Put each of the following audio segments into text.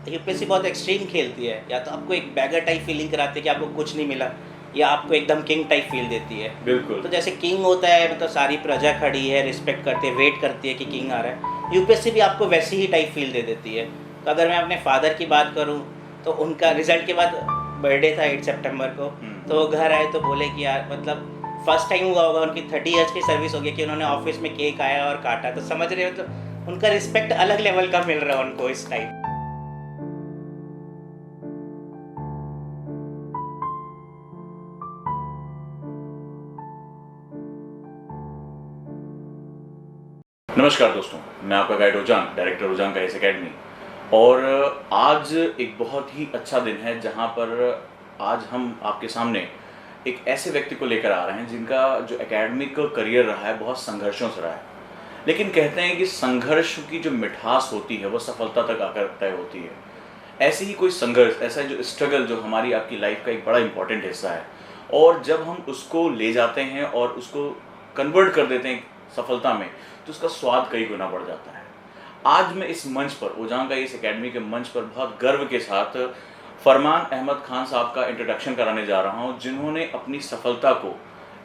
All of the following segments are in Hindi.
यूपीएससी बहुत एक्सट्रीम खेलती है, या तो आपको एक बैगर टाइप फीलिंग कराती है कि आपको कुछ नहीं मिला, या आपको एकदम किंग टाइप फील देती है। बिल्कुल। तो जैसे किंग होता है, मतलब सारी प्रजा खड़ी है, रिस्पेक्ट करती है, वेट करती है कि किंग आ रहा है, यूपीएससी भी आपको वैसी ही टाइप फील दे देती है। तो अगर मैं अपने फादर की बात करूँ, तो उनका रिजल्ट के बाद बर्थडे था 8 सितंबर को, तो वो घर आए तो बोले कि यार मतलब फर्स्ट टाइम हुआ होगा, उनकी 30 ईयर्स की सर्विस हो गई कि उन्होंने ऑफिस में केक आया और काटा, तो समझ रहे हो, मतलब उनका रिस्पेक्ट अलग लेवल का मिल रहा है उनको इस टाइम। नमस्कार दोस्तों, मैं आपका गाइड रुजान, डायरेक्टर रुजान का एस एकेडमी। और आज एक बहुत ही अच्छा दिन है जहां पर आज हम आपके सामने एक ऐसे व्यक्ति को लेकर आ रहे हैं जिनका जो एकेडमिक करियर रहा है बहुत संघर्षों से रहा है। लेकिन कहते हैं कि संघर्ष की जो मिठास होती है वो सफलता तक आकर तय होती है। ऐसे ही कोई संघर्ष, ऐसा जो स्ट्रगल जो हमारी आपकी लाइफ का एक बड़ा इंपॉर्टेंट हिस्सा है, और जब हम उसको ले जाते हैं और उसको कन्वर्ट कर देते हैं सफलता में, तो उसका स्वाद कई गुना बढ़ जाता है। आज मैं इस मंच पर, ओजांग का इस एकेडमी के मंच पर बहुत गर्व के साथ फरमान अहमद खान साहब का इंट्रोडक्शन कराने जा रहा हूं, जिन्होंने अपनी सफलता को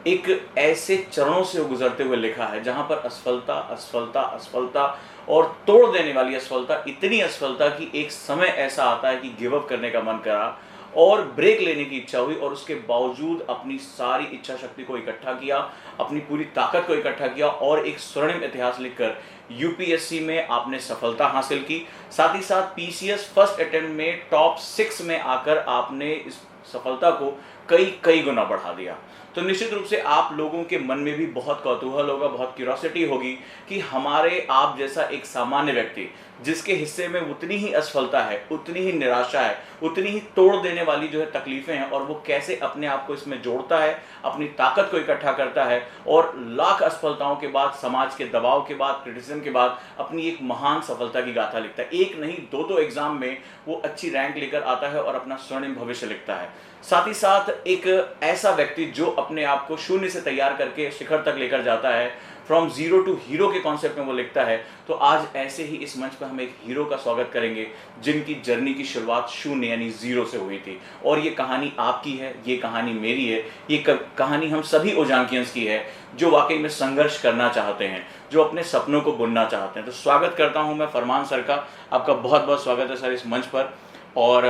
एक ऐसे चरणों से गुजरते हुए लिखा है जहां पर असफलता असफलता असफलता और तोड़ देने वाली असफलता, इतनी असफलता कि एक समय ऐसा आता है कि गिव अप करने का मन करा और ब्रेक लेने की इच्छा हुई, और उसके बावजूद अपनी सारी इच्छा शक्ति को इकट्ठा किया, अपनी पूरी ताकत को इकट्ठा किया और एक स्वर्णिम इतिहास लिखकर यूपीएससी में आपने सफलता हासिल की। साथ ही साथ पीसीएस फर्स्ट अटेम्प्ट में टॉप 6 में आकर आपने इस सफलता को कई कई गुना बढ़ा दिया। तो निश्चित रूप से आप लोगों के मन में भी बहुत कौतूहल होगा, बहुत क्यूरियोसिटी होगी कि हमारे आप जैसा एक सामान्य व्यक्ति जिसके हिस्से में उतनी ही असफलता है, उतनी ही निराशा है, उतनी ही तोड़ देने वाली जो है तकलीफें हैं, और वो कैसे अपने आप को इसमें जोड़ता है, अपनी ताकत को इकट्ठा करता है और लाख असफलताओं के बाद, समाज के दबाव के बाद, क्रिटिसिज्म के बाद अपनी एक महान सफलता की गाथा लिखता है। एक नहीं, दो एग्जाम में वो अच्छी रैंक लेकर आता है और अपना स्वर्णिम भविष्य लिखता है। साथ ही साथ एक ऐसा व्यक्ति जो अपने आप को शून्य से तैयार करके शिखर तक लेकर जाता है, फ्रॉम जीरो टू हीरो के कॉन्सेप्ट में वो लिखता है। तो आज ऐसे ही इस मंच पर हम एक हीरो का स्वागत करेंगे जिनकी जर्नी की शुरुआत शून्य यानी जीरो से हुई थी, और ये कहानी आपकी है, ये कहानी मेरी है, ये कहानी हम सभी ओजांकियंस की है जो वाकई में संघर्ष करना चाहते हैं, जो अपने सपनों को बुनना चाहते हैं। तो स्वागत करता हूं मैं फरमान सर का, आपका बहुत बहुत स्वागत है सर इस मंच पर। और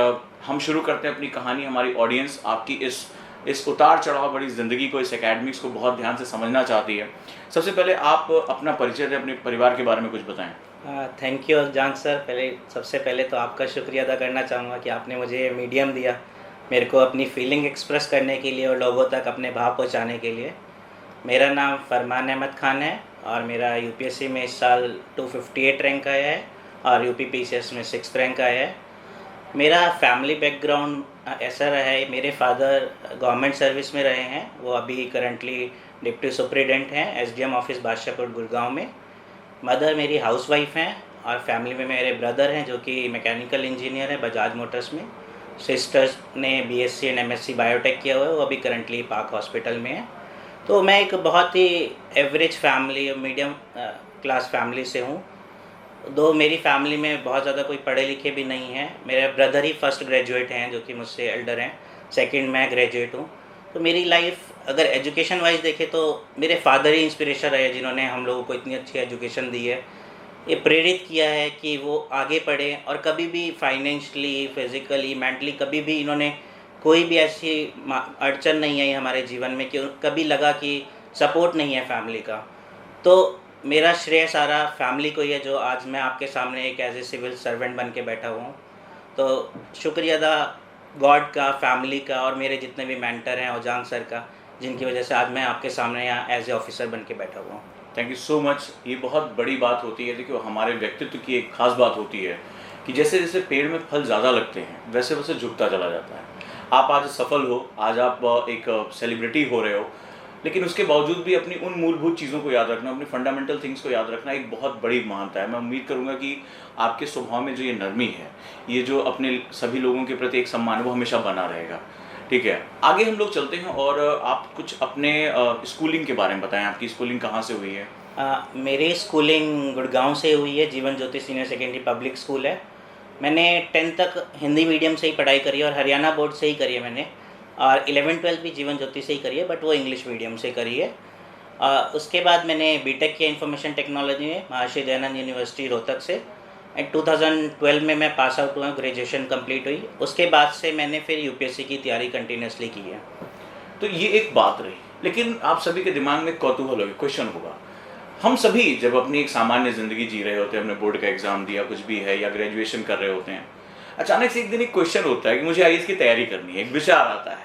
हम शुरू करते हैं अपनी कहानी। हमारी ऑडियंस आपकी इस उतार चढ़ाव भरी ज़िंदगी को, इस एकेडमिक्स को बहुत ध्यान से समझना चाहती है। सबसे पहले आप अपना परिचय दें, अपने परिवार के बारे में कुछ बताएं। Thank you Zhang sir. सबसे पहले तो आपका शुक्रिया अदा करना चाहूँगा कि आपने मुझे ये मीडियम दिया मेरे को अपनी फीलिंग एक्सप्रेस करने के लिए और लोगों तक अपने भाव पहुँचाने के लिए। मेरा नाम फरमान अहमद खान है और मेरा यूपीएससी में इस साल 258 रैंक आया है और यूपी पीसीएस में 6th रैंक आया है। मेरा फैमिली बैकग्राउंड ऐसा रहा है, मेरे फादर गवर्नमेंट सर्विस में रहे हैं, वो अभी करंटली डिप्टी सुपरिटेंडेंट हैं एसडीएम ऑफिस बादशाहपुर गुड़गांव में। मदर मेरी हाउसवाइफ हैं और फैमिली में मेरे ब्रदर हैं जो कि मैकेनिकल इंजीनियर है बजाज मोटर्स में। सिस्टर्स ने बीएससी एंड एमएससी बायोटेक किया हुआ है, वो अभी करंटली पाक हॉस्पिटल में है। तो मैं एक बहुत ही average family, medium class family से हूँ। दो मेरी फैमिली में बहुत ज़्यादा कोई पढ़े लिखे भी नहीं हैं। मेरे ब्रदर ही फर्स्ट ग्रेजुएट हैं जो कि मुझसे एल्डर हैं, सेकंड मैं ग्रेजुएट हूँ। तो मेरी लाइफ अगर एजुकेशन वाइज देखें तो मेरे फादर ही इंस्पिरेशन रहे जिन्होंने हम लोगों को इतनी अच्छी एजुकेशन दी है। ये प्रेरित किया है कि वो आगे पढ़ें, और कभी भी फाइनेंशियली, फिज़िकली, मेंटली कभी भी इन्होंने कोई भी ऐसी अड़चन नहीं आई हमारे जीवन में कि कभी लगा कि सपोर्ट नहीं है फैमिली का। तो मेरा श्रेय सारा फैमिली को ही है जो आज मैं आपके सामने एक एज ए सिविल सर्वेंट बन के बैठा हुआ हूँ। तो शुक्रिया अदा गॉड का, फैमिली का और मेरे जितने भी मेंटर हैं ओजांग सर का, जिनकी वजह से आज मैं आपके सामने यहाँ एज ए ऑफिसर बन के बैठा हुआ हूँ। Thank you so much. ये बहुत बड़ी बात होती है। देखिए, हमारे व्यक्तित्व की एक खास बात होती है कि जैसे जैसे पेड़ में फल ज़्यादा लगते हैं वैसे वैसे झुकता चला जाता है। आप आज सफल हो, आज आप एक सेलिब्रिटी हो रहे हो, लेकिन उसके बावजूद भी अपनी उन मूलभूत चीज़ों को याद रखना, अपनी फंडामेंटल थिंग्स को याद रखना एक बहुत बड़ी महानता है। मैं उम्मीद करूंगा कि आपके स्वभाव में जो ये नरमी है, ये जो अपने सभी लोगों के प्रति एक सम्मान, वो हमेशा बना रहेगा। ठीक है, आगे हम लोग चलते हैं और आप कुछ अपने स्कूलिंग के बारे में बताएं। आपकी स्कूलिंग कहाँ से हुई है? मेरी स्कूलिंग गुड़गांव से हुई है, Jeevan Jyoti senior secondary public school है। मैंने 10th तक हिंदी मीडियम से ही पढ़ाई करी है और हरियाणा बोर्ड से ही करी है मैंने, और 11th-12th भी जीवन ज्योति से ही करी है, बट वो इंग्लिश मीडियम से करी है। उसके बाद मैंने बीटेक किया इंफॉर्मेशन टेक्नोलॉजी में महर्षि दयानंद यूनिवर्सिटी रोहतक से, एंड 2012 में मैं पास आउट हुआ, ग्रेजुएशन कंप्लीट हुई। उसके बाद से मैंने फिर यूपीएससी की तैयारी कंटिन्यूसली की है। तो ये एक बात रही, लेकिन आप सभी के दिमाग में कौतूहल होगा, क्वेश्चन होगा। हम सभी जब अपनी एक सामान्य ज़िंदगी जी रहे होते हैं, हमने बोर्ड का एग्ज़ाम दिया, कुछ भी है, या ग्रेजुएशन कर रहे होते हैं, अचानक से एक दिन एक क्वेश्चन होता है कि मुझे आईएएस की तैयारी करनी है, एक विचार आता है।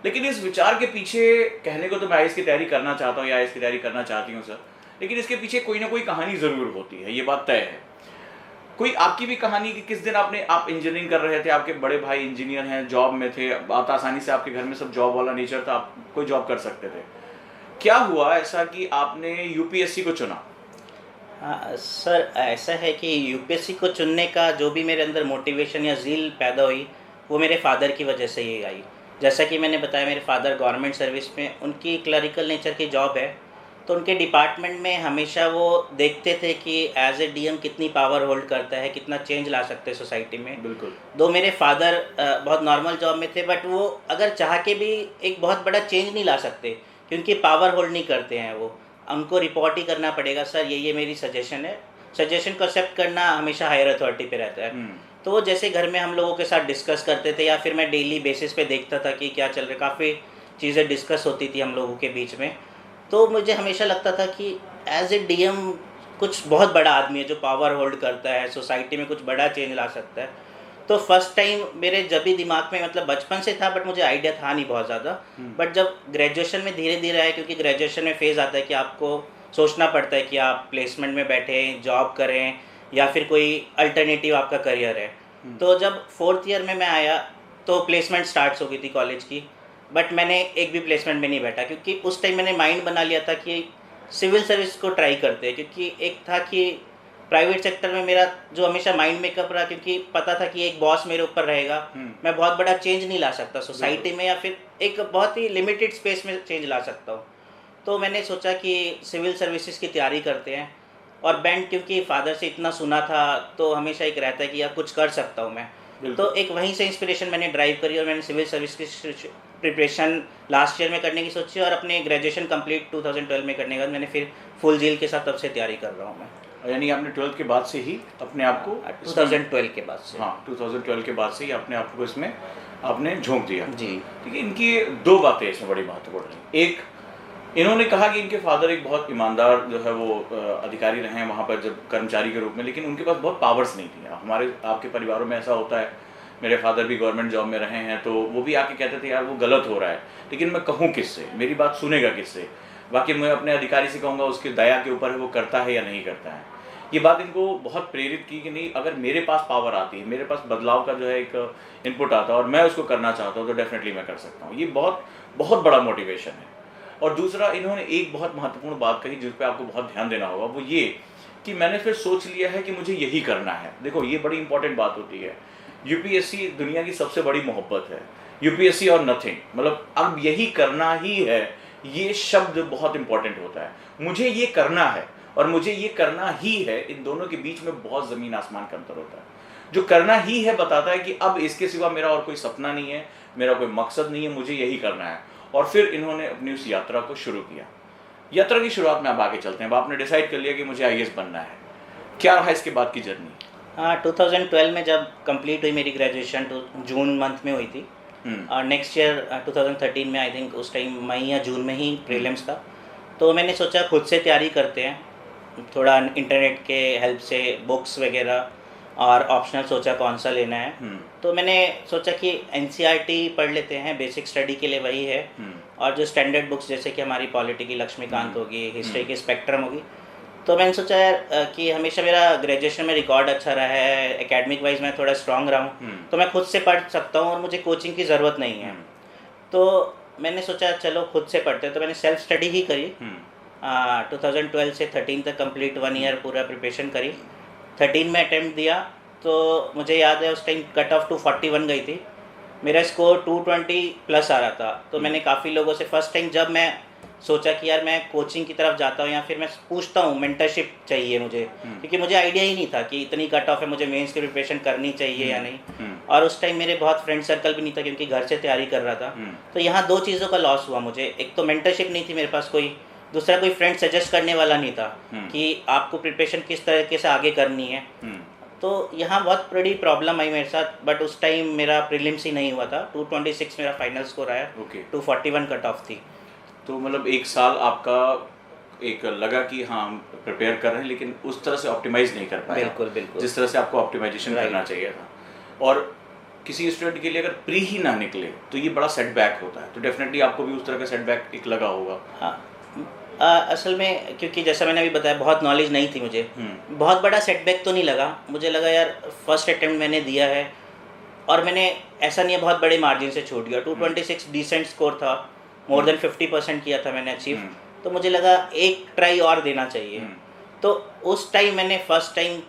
लेकिन इस विचार के पीछे, कहने को तो मैं आईएएस की तैयारी करना चाहता हूँ या आईएएस की तैयारी करना चाहती हूँ सर, लेकिन इसके पीछे कोई ना कोई कहानी ज़रूर होती है, ये बात तय है। कोई आपकी भी कहानी कि किस दिन आप इंजीनियरिंग कर रहे थे, आपके बड़े भाई इंजीनियर हैं, जॉब में थे, बात आसानी से आपके घर में सब जॉब वाला नेचर था, आप कोई जॉब कर सकते थे। क्या हुआ ऐसा कि आपने यूपीएससी को चुना? हाँ सर, ऐसा है कि यूपीएससी को चुनने का जो भी मेरे अंदर मोटिवेशन या ज़ील पैदा हुई, वो मेरे फादर की वजह से ही आई। जैसा कि मैंने बताया, मेरे फादर गवर्नमेंट सर्विस में, उनकी क्लरिकल नेचर की जॉब है, तो उनके डिपार्टमेंट में हमेशा वो देखते थे कि एज ए डीएम कितनी पावर होल्ड करता है, कितना चेंज ला सकते हैं सोसाइटी में। बिल्कुल। दो मेरे फादर बहुत नॉर्मल जॉब में थे, बट वो अगर चाह के भी एक बहुत बड़ा चेंज नहीं ला सकते, क्योंकि पावर होल्ड नहीं करते हैं वो। उनको रिपोर्ट ही करना पड़ेगा, सर ये मेरी सजेशन है। सजेशन को एक्सेप्ट करना हमेशा हायर अथॉरिटी पे रहता है। तो वो जैसे घर में हम लोगों के साथ डिस्कस करते थे, या फिर मैं डेली बेसिस पे देखता था कि क्या चल रहा है, काफ़ी चीज़ें डिस्कस होती थी हम लोगों के बीच में। तो मुझे हमेशा लगता था कि एज ए डीएम कुछ बहुत बड़ा आदमी है जो पावर होल्ड करता है, सोसाइटी में कुछ बड़ा चेंज ला सकता है। तो फर्स्ट टाइम मेरे जब भी दिमाग में, मतलब बचपन से था, बट मुझे आइडिया था नहीं बहुत ज़्यादा। बट जब ग्रेजुएशन में धीरे धीरे आया, क्योंकि ग्रेजुएशन में फेज़ आता है कि आपको सोचना पड़ता है कि आप प्लेसमेंट में बैठें, जॉब करें, या फिर कोई अल्टरनेटिव आपका करियर है। तो जब 4th ईयर में मैं आया तो प्लेसमेंट स्टार्ट हो गई थी कॉलेज की, बट मैंने एक भी प्लेसमेंट में नहीं बैठा, क्योंकि उस टाइम मैंने माइंड बना लिया था कि सिविल सर्विस को ट्राई करते हैं। क्योंकि एक था कि प्राइवेट सेक्टर में मेरा जो हमेशा माइंड मेकअप रहा, क्योंकि पता था कि एक बॉस मेरे ऊपर रहेगा, मैं बहुत बड़ा चेंज नहीं ला सकता सोसाइटी में, या फिर एक बहुत ही लिमिटेड स्पेस में चेंज ला सकता हूँ। तो मैंने सोचा कि सिविल सर्विसेज की तैयारी करते हैं। और बैंक, क्योंकि फादर से इतना सुना था, तो हमेशा एक रहता है कि यार कुछ कर सकता हूँ मैं। तो एक वहीं से इंस्पिरेशन मैंने ड्राइव करी, और मैंने सिविल सर्विस की प्रिपरेशन लास्ट ईयर में करने की सोची, और अपने ग्रेजुएशन कंप्लीट 2012 में करने के बाद मैंने फिर फुल झील के साथ तब से तैयारी कर रहा हूँ मैं। यानी आपने 12th के बाद से ही अपने आप को 2012 के बाद से। हाँ, 2012 के बाद से ही अपने आप को इसमें आपने झोंक दिया जी। ठीक है। इनकी दो बातें इसमें बड़ी महत्वपूर्ण रही। एक, इन्होंने कहा कि इनके फादर एक बहुत ईमानदार जो है वो अधिकारी रहे हैं वहाँ पर जब कर्मचारी के रूप में, लेकिन उनके पास बहुत पावर्स नहीं थी। हमारे आपके परिवारों में ऐसा होता है, मेरे फादर भी गवर्नमेंट जॉब में रहे हैं, तो वो भी आके कहते थे यार वो गलत हो रहा है, लेकिन मैं कहूँ किससे, मेरी बात सुनेगा किससे, बाकी मैं अपने अधिकारी से कहूँगा उसकी दया के ऊपर है वो करता है या नहीं करता है। ये बात इनको बहुत प्रेरित की कि नहीं, अगर मेरे पास पावर आती है, मेरे पास बदलाव का जो है एक इनपुट आता है और मैं उसको करना चाहता हूँ, तो डेफिनेटली मैं कर सकता हूँ। ये बहुत बहुत बड़ा मोटिवेशन है। और दूसरा, इन्होंने एक बहुत महत्वपूर्ण बात कही जिस पे आपको बहुत ध्यान देना होगा, वो ये कि मैंने फिर सोच लिया है कि मुझे यही करना है। देखो, ये बड़ी इंपॉर्टेंट बात होती है। यूपीएससी दुनिया की सबसे बड़ी मोहब्बत है, यूपीएससी और नथिंग, मतलब अब यही करना ही है, ये शब्द बहुत इंपॉर्टेंट होता है। मुझे ये करना है और मुझे ये करना ही है, इन दोनों के बीच में बहुत ज़मीन आसमान का अंतर होता है। जो करना ही है बताता है कि अब इसके सिवा मेरा और कोई सपना नहीं है, मेरा कोई मकसद नहीं है, मुझे यही करना है। और फिर इन्होंने अपनी उस यात्रा को शुरू किया। यात्रा की शुरुआत में आप आगे चलते हैं। अब आपने डिसाइड कर लिया कि मुझे आईएएस बनना है, क्या रहा इसके बाद की जर्नी? हाँ, 2012 में जब कंप्लीट हुई मेरी ग्रेजुएशन, तो जून मंथ में हुई थी, और नेक्स्ट ईयर 2013 में, आई थिंक उस टाइम मई या जून में ही प्रीलिम्स था। तो मैंने सोचा खुद से तैयारी करते हैं, थोड़ा इंटरनेट के हेल्प से, बुक्स वगैरह, और ऑप्शनल सोचा कौन सा लेना है। तो मैंने सोचा कि एनसीईआरटी पढ़ लेते हैं, बेसिक स्टडी के लिए वही है। और जो स्टैंडर्ड बुक्स जैसे कि हमारी पॉलिटी की लक्ष्मीकांत होगी, हिस्ट्री की स्पेक्ट्रम होगी। तो मैंने सोचा यार कि हमेशा मेरा ग्रेजुएशन में रिकॉर्ड अच्छा रहा है, एकेडमिक वाइज मैं थोड़ा स्ट्रांग रहा हूँ, तो मैं खुद से पढ़ सकता हूँ और मुझे कोचिंग की ज़रूरत नहीं है। तो मैंने सोचा चलो खुद से पढ़ते हैं, तो मैंने सेल्फ स्टडी ही करी। 2012 से 13 तक कंप्लीट 1 ईयर पूरा प्रिपरेशन करी। 13 में अटैम्प्ट दिया, तो मुझे याद है उस टाइम कट ऑफ 241 गई थी, मेरा स्कोर 220 प्लस आ रहा था। तो मैंने काफ़ी लोगों से, फर्स्ट टाइम जब मैं सोचा कि यार मैं कोचिंग की तरफ जाता हूँ या फिर मैं पूछता हूँ मेंटरशिप चाहिए मुझे, क्योंकि मुझे आइडिया ही नहीं था कि इतनी कट ऑफ है, मुझे मेंस की प्रिपरेशन करनी चाहिए या नहीं। और उस टाइम मेरे बहुत फ्रेंड सर्कल भी नहीं था क्योंकि घर से तैयारी कर रहा था। तो यहाँ दो चीज़ों का लॉस हुआ मुझे, एक तो मेंटरशिप नहीं थी मेरे पास कोई, दूसरा कोई फ्रेंड सजेस्ट करने वाला नहीं था कि आपको प्रिपरेशन किस तरीके से आगे करनी है। तो यहाँ बहुत बड़ी प्रॉब्लम आई मेरे साथ। बट उस टाइम मेरा प्रीलिम्स ही नहीं हुआ था, 226 मेरा फाइनल स्कोर आया। 241 कट ऑफ थी। तो मतलब एक साल आपका एक लगा कि हाँ हम प्रिपेयर कर रहे हैं, लेकिन उस तरह से ऑप्टिमाइज नहीं कर पाए बिल्कुल बिल्कुल, जिस तरह से आपको ऑप्टिमाइजेशन करना चाहिए था। और किसी स्टूडेंट के लिए अगर प्री ही ना निकले तो ये बड़ा सेटबैक होता है, तो डेफिनेटली आपको भी उस तरह का सेटबैक एक लगा होगा। हाँ, असल में क्योंकि जैसा मैंने अभी बताया बहुत नॉलेज नहीं थी मुझे, बहुत बड़ा सेटबैक तो नहीं लगा मुझे। लगा यार फर्स्ट अटेम्प्ट मैंने दिया है और मैंने ऐसा नहीं है बहुत बड़े मार्जिन से छूट गया। 226 डिसेंट स्कोर था, मोर देन 50% किया था मैंने अचीव। तो मुझे लगा एक ट्राई और देना चाहिए। तो उस टाइम मैंने फर्स्ट टाइम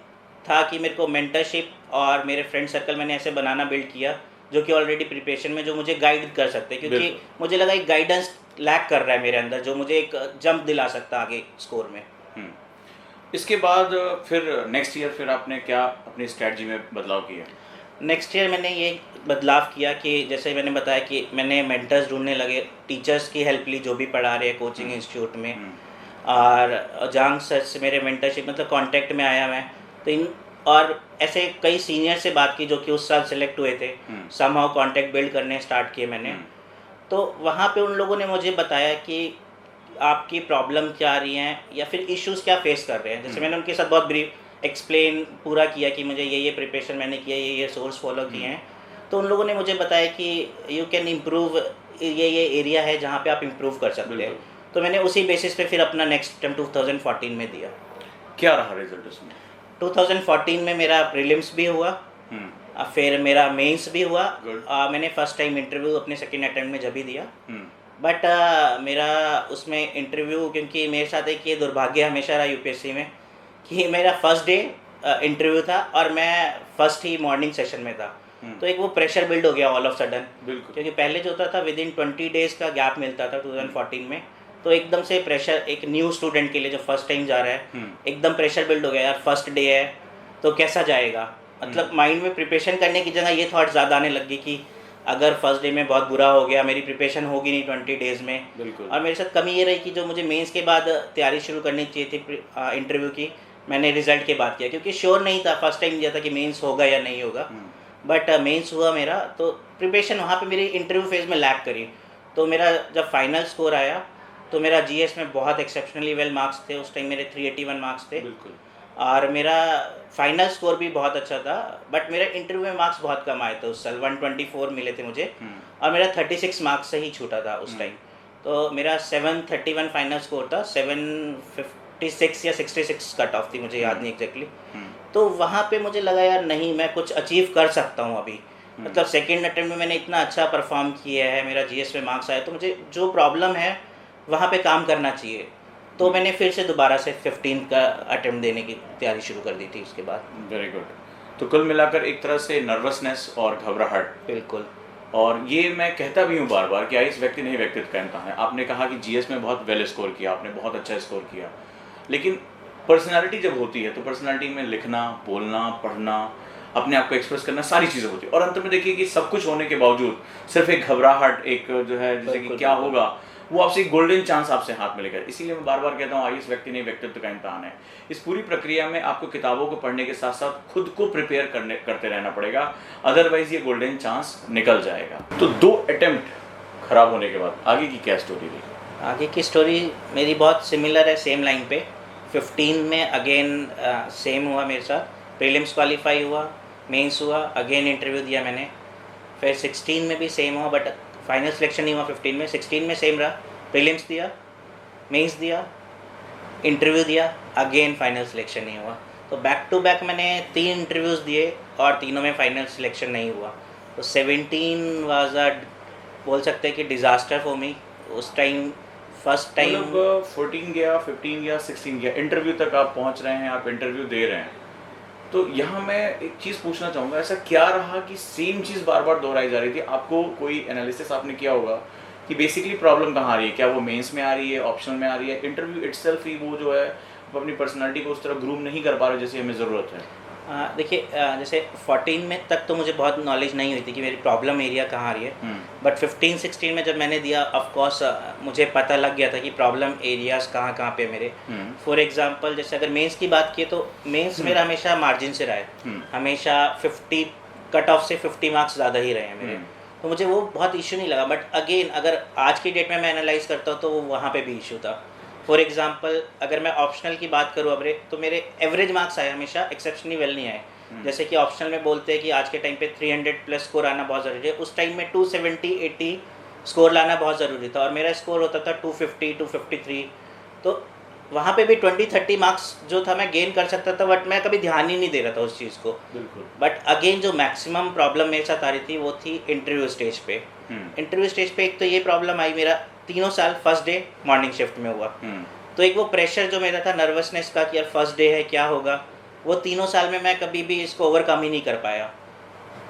था कि मेरे को मेंटरशिप और मेरे फ्रेंड सर्कल मैंने ऐसे बनाना बिल्ड किया जो कि ऑलरेडी प्रिपरेशन में जो मुझे गाइड कर सकते हैं, क्योंकि मुझे लगा एक गाइडेंस लैक कर रहा है मेरे अंदर जो मुझे एक जंप दिला सकता आगे स्कोर में। इसके बाद फिर नेक्स्ट ईयर फिर आपने क्या अपनी स्ट्रेटजी में बदलाव किया? नेक्स्ट ईयर मैंने ये बदलाव किया कि जैसे मैंने बताया कि मैंने मेंटर्स ढूंढने लगे, टीचर्स की हेल्प ली जो भी पढ़ा रहे हैं कोचिंग इंस्टीट्यूट में। और जांग सर से मेरे मेंटरशिप मतलब कांटेक्ट में आया मैं। तो इन और ऐसे कई सीनियर से बात की जो कि उस साल सेलेक्ट हुए थे, समहाउ कांटेक्ट बिल्ड करने स्टार्ट किए मैंने। तो वहाँ पे उन लोगों ने मुझे बताया कि आपकी प्रॉब्लम क्या आ रही हैं या फिर इश्यूज़ क्या फेस कर रहे हैं। जैसे मैंने उनके साथ बहुत ब्रीफ एक्सप्लेन पूरा किया कि मुझे ये प्रिपरेशन मैंने किया, ये सोर्स फॉलो किए हैं। तो उन लोगों ने मुझे बताया कि यू कैन इम्प्रूव, ये एरिया है जहाँ पे आप इम्प्रूव कर सकते हैं। तो मैंने उसी बेसिस पे फिर अपना नेक्स्ट अटेम्प्ट 2014 में दिया। क्या रहा रिजल्ट उसमें? 2014 में मेरा प्रीलिम्स भी हुआ, फिर मेरा मेंस भी हुआ। मैंने फर्स्ट टाइम इंटरव्यू अपने सेकेंड अटेम्प्ट में जब ही दिया। बट मेरा उसमें इंटरव्यू, क्योंकि मेरे साथ एक ये दुर्भाग्य हमेशा रहा यूपीएससी में कि मेरा फर्स्ट डे इंटरव्यू था और मैं फर्स्ट ही मॉर्निंग सेशन में था। तो एक वो प्रेशर बिल्ड हो गया ऑल ऑफ सडन, क्योंकि पहले जो होता था विद इन 20 डेज़ का गैप मिलता था 2014 में। तो एकदम से प्रेशर एक न्यू स्टूडेंट के लिए जो फर्स्ट टाइम जा रहा है, एकदम प्रेशर बिल्ड हो गया यार फर्स्ट डे है तो कैसा जाएगा। मतलब माइंड में प्रिपरेशन करने की जगह ये थॉट ज़्यादा आने लग गई कि अगर फर्स्ट डे में बहुत बुरा हो गया मेरी प्रिपरेशन होगी नहीं 20 डेज़ में। और मेरे साथ कमी ये रही कि जो मुझे मेंस के बाद तैयारी शुरू करनी चाहिए थी इंटरव्यू की, मैंने रिज़ल्ट के बाद किया क्योंकि श्योर नहीं था फर्स्ट टाइम दिया था कि मेंस होगा या नहीं होगा। बट मेंस हुआ मेरा, तो प्रिपरेशन वहाँ पे मेरी इंटरव्यू फेज़ में लैग करी। तो मेरा जब फाइनल स्कोर आया तो मेरा जीएस में बहुत एक्सेप्शनली वेल मार्क्स थे, उस टाइम मेरे 381 मार्क्स थे। और मेरा फाइनल स्कोर भी बहुत अच्छा था। बट मेरा इंटरव्यू में मार्क्स बहुत कम आए थे उस साल, 124 मिले थे मुझे और मेरा 36 मार्क्स से ही छूटा था उस टाइम। तो मेरा 731 फाइनल स्कोर था, 756 या 66 कट ऑफ थी, मुझे याद नहीं एग्जैक्टली। तो वहाँ पे मुझे लगा यार नहीं, मैं कुछ अचीव कर सकता हूँ अभी। मतलब सेकेंड अटेम्प्ट में मैंने इतना अच्छा परफॉर्म किया है, मेरा जीएस में मार्क्स आया, तो मुझे जो प्रॉब्लम है वहाँ पे काम करना चाहिए। तो मैंने फिर से दोबारा से 15 का अटेम्प्ट देने की तैयारी शुरू कर दी थी उसके बाद। Very good. तो कुल मिलाकर एक तरह से नर्वसनेस और घबराहट। बिल्कुल। और ये मैं कहता भी हूँ बार बार कि आइस व्यक्ति नहीं व्यक्तित्व कहता है। आपने कहा कि जीएस में बहुत वेल स्कोर किया, आपने बहुत अच्छा स्कोर किया, लेकिन पर्सनालिटी जब होती है तो पर्सनालिटी में लिखना, बोलना, पढ़ना, अपने आप को एक्सप्रेस करना, सारी चीज़ें होती है। और अंत में देखिए कि सब कुछ होने के बावजूद सिर्फ एक घबराहट, एक जो है जैसे कि क्या होगा, वो आपसे एक गोल्डन चांस आपसे हाथ में लेकर। इसीलिए मैं बार बार कहता हूँ आइस व्यक्ति नहीं व्यक्तित्व का इम्तहान है। इस पूरी प्रक्रिया में आपको किताबों को पढ़ने के साथ साथ खुद को प्रिपेयर करते रहना पड़ेगा, अदरवाइज ये गोल्डन चांस निकल जाएगा। तो 2 अटेम्प्ट खराब होने के बाद आगे की क्या स्टोरी रही? आगे की स्टोरी मेरी बहुत सिमिलर है, सेम लाइन पे। 15 में अगेन सेम हुआ मेरे साथ, प्रीलिम्स क्वालिफाई हुआ, मेंस हुआ, अगेन इंटरव्यू दिया मैंने। फिर 16 में भी सेम हुआ बट फाइनल सिलेक्शन नहीं हुआ 15 में। 16 में सेम रहा, प्रीलिम्स दिया, मेंस दिया, इंटरव्यू दिया, अगेन फाइनल सिलेक्शन नहीं हुआ। तो बैक टू बैक मैंने 3 इंटरव्यूज़ दिए और तीनों में फाइनल सिलेक्शन नहीं हुआ। तो 17 वाज अ, बोल सकते हैं कि डिज़ास्टर फॉर मी उस टाइम। फर्स्ट टाइम 14 गया, 15 गया, 16 गया, इंटरव्यू तक आप पहुंच रहे हैं, आप इंटरव्यू दे रहे हैं। तो यहाँ मैं एक चीज़ पूछना चाहूँगा, ऐसा क्या रहा कि सेम चीज़ बार बार दोहराई जा रही थी? आपको कोई एनालिसिस आपने किया होगा कि बेसिकली प्रॉब्लम कहाँ आ रही है, क्या वो मेंस में आ रही है, ऑप्शनल में आ रही है, इंटरव्यू इटसेल्फ ही वो जो है वो अपनी पर्सनालिटी को उस तरह ग्रूम नहीं कर पा रहे जैसे हमें ज़रूरत है? देखिए, जैसे 14 में तक तो मुझे बहुत नॉलेज नहीं हुई थी कि मेरी प्रॉब्लम एरिया कहाँ आ रही है। बट 15-16 में जब मैंने दिया, ऑफ कोर्स मुझे पता लग गया था कि प्रॉब्लम एरियाज़ कहाँ कहाँ पे मेरे। फॉर एग्जांपल, जैसे अगर मेंस की बात की तो मेंस मेरा हमेशा मार्जिन से रहा है, हमेशा 50 कट ऑफ से 50 मार्क्स ज़्यादा ही रहे हैं मेरे। तो मुझे वो बहुत इशू नहीं लगा। बट अगेन, अगर आज की डेट में मैं एनालाइज करता हूँ तो वो वहाँ पे भी इशू था। फॉर एग्जांपल, अगर मैं ऑप्शनल की बात करूँ अब, तो मेरे एवरेज मार्क्स आए, हमेशा एक्सेप्शनली वेल नहीं आए। जैसे कि ऑप्शनल में बोलते हैं कि आज के टाइम पे 300 प्लस स्कोर आना बहुत ज़रूरी है, उस टाइम में 270-80 स्कोर लाना बहुत ज़रूरी था, और मेरा स्कोर होता था 250-253। तो वहाँ पे भी 20-30 मार्क्स जो था मैं गेन कर सकता था, बट मैं कभी ध्यान ही नहीं दे रहा था उस चीज़ को। बिल्कुल। बट अगेन जो मैक्सिमम प्रॉब्लम मेरे साथ आ रही थी वो थी इंटरव्यू स्टेज पे। इंटरव्यू स्टेज पे एक तो ये प्रॉब्लम आई, मेरा 3 साल फर्स्ट डे मॉर्निंग शिफ्ट में हुआ। तो एक वो प्रेशर जो मेरा था, नर्वसनेस का कि यार फर्स्ट डे है, क्या होगा, वो 3 साल में मैं कभी भी इसको ओवरकम ही नहीं कर पाया।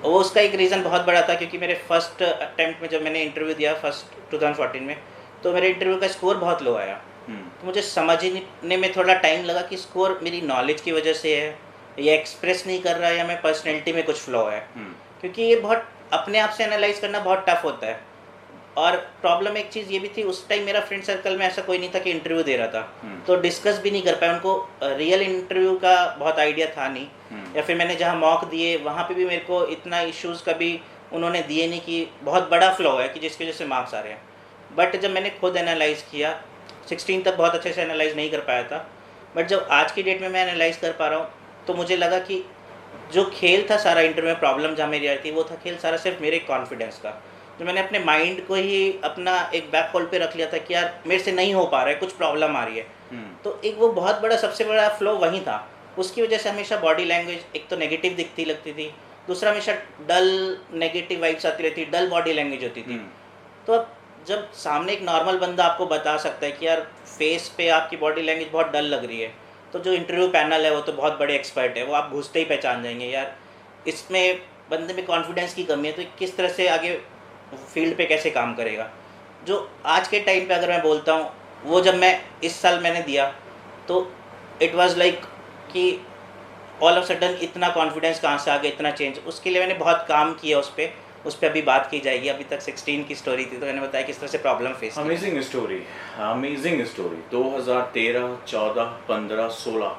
वो उसका एक रीज़न बहुत बड़ा था, क्योंकि मेरे फर्स्ट अटेम्प्ट में जब मैंने इंटरव्यू दिया फर्स्ट 2014 में, तो मेरे इंटरव्यू का स्कोर बहुत लो आया। तो मुझे समझने में थोड़ा टाइम लगा कि स्कोर मेरी नॉलेज की वजह से है, या एक्सप्रेस नहीं कर रहा है, या मैं पर्सनैलिटी में कुछ फ्लॉ है। क्योंकि ये बहुत अपने आप से एनालाइज करना बहुत टफ होता है। और प्रॉब्लम एक चीज़ ये भी थी, उस टाइम मेरा फ्रेंड सर्कल में ऐसा कोई नहीं था कि इंटरव्यू दे रहा था, तो डिस्कस भी नहीं कर पाया, उनको रियल इंटरव्यू का बहुत आइडिया था नहीं। या फिर मैंने जहाँ मॉक दिए वहाँ पे भी मेरे को इतना इश्यूज़ कभी उन्होंने दिए नहीं कि बहुत बड़ा फ्लॉ है कि जिसकी वजह से मार्क्स आ रहे हैं। बट जब मैंने खुद एनालाइज़ किया, 16 तक बहुत अच्छे से एनालाइज नहीं कर पाया था, बट जब आज की डेट में मैं एनालाइज कर पा रहा हूँ, तो मुझे लगा कि जो खेल था सारा इंटरव्यू में, प्रॉब्लम जहाँ मेरी आ रही थी, वो था खेल सारा सिर्फ मेरे कॉन्फिडेंस का। जो मैंने अपने माइंड को ही अपना एक बैक होल्ड पे रख लिया था कि यार मेरे से नहीं हो पा रहा है, कुछ प्रॉब्लम आ रही है। तो एक वो बहुत बड़ा, सबसे बड़ा फ्लो वहीं था। उसकी वजह से हमेशा बॉडी लैंग्वेज एक तो नेगेटिव दिखती लगती थी, दूसरा हमेशा डल नेगेटिव वाइब्स आती रहती, डल बॉडी लैंग्वेज होती थी। तो अब जब सामने एक नॉर्मल बंदा आपको बता सकता है कि यार फेस पे आपकी बॉडी लैंग्वेज बहुत डल लग रही है, तो जो इंटरव्यू पैनल है वो तो बहुत बड़े एक्सपर्ट है, वो आप घुसते ही पहचान जाएंगे यार इसमें बंदे में कॉन्फिडेंस की कमी है, तो किस तरह से आगे फील्ड पे कैसे काम करेगा। जो आज के टाइम पे अगर मैं बोलता हूँ, वो जब मैं इस साल मैंने दिया, तो इट वाज लाइक कि ऑल ऑफ सडन इतना कॉन्फिडेंस कहाँ से आ गया, इतना चेंज। उसके लिए मैंने बहुत काम किया उस पर अभी बात की जाएगी। अभी तक 16 की स्टोरी थी, तो मैंने बताया किस तरह से प्रॉब्लम फेस की। Amazing story, amazing story. 2013, 14, 15, 16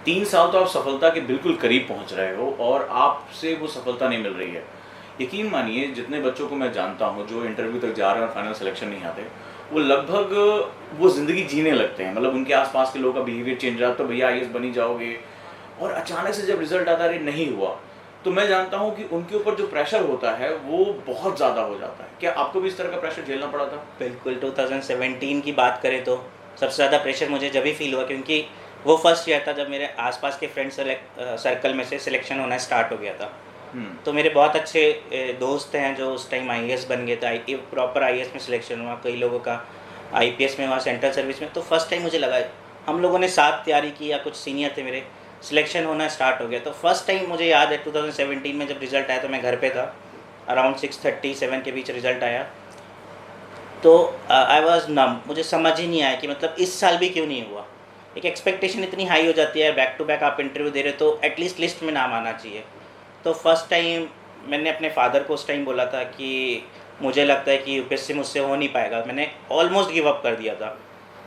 3 साल तो आप सफलता के बिल्कुल करीब पहुंच रहे हो, और आपसे वो सफलता नहीं मिल रही है। यकीन मानिए, जितने बच्चों को मैं जानता हूँ जो इंटरव्यू तक जा रहे हैं और फाइनल सिलेक्शन नहीं आते, वो लगभग वो ज़िंदगी जीने लगते हैं। मतलब उनके आसपास के लोगों का बिहेवियर चेंज रहा, तो भैया IAS बनी जाओगे, और अचानक से जब रिजल्ट आता है नहीं हुआ, तो मैं जानता हूँ कि उनके ऊपर जो प्रेशर होता है वो बहुत ज़्यादा हो जाता है। क्या आपको भी इस तरह का प्रेशर झेलना पड़ा था? बिल्कुल। 2017 की बात करें तो सबसे ज़्यादा प्रेशर मुझे जब ही फील हुआ, क्योंकि वो फर्स्ट ईयर था जब मेरे आसपास के फ्रेंड सर्कल में से सिलेक्शन होना स्टार्ट हो गया था। तो मेरे बहुत अच्छे दोस्त हैं जो उस टाइम IAS बन गए थे, प्रॉपर IAS में सिलेक्शन हुआ, कई लोगों का IPS में हुआ, सेंट्रल सर्विस में। तो फर्स्ट टाइम मुझे लगा, हम लोगों ने साथ तैयारी की, या कुछ सीनियर थे मेरे, सिलेक्शन होना स्टार्ट हो गया। तो फर्स्ट टाइम मुझे याद है 2017 में जब रिज़ल्ट आया, तो मैं घर पे था, अराउंड 6:30-7 के बीच रिज़ल्ट आया। तो आई वॉज नम, मुझे समझ ही नहीं आया कि मतलब इस साल भी क्यों नहीं हुआ। एक एक्सपेक्टेशन इतनी हाई हो जाती है, बैक टू बैक आप इंटरव्यू दे रहे हो, तो एटलीस्ट लिस्ट में नाम आना चाहिए। तो फर्स्ट टाइम मैंने अपने फादर को उस टाइम बोला था कि मुझे लगता है कि UPSC मुझसे हो नहीं पाएगा। मैंने ऑलमोस्ट गिव अप कर दिया था।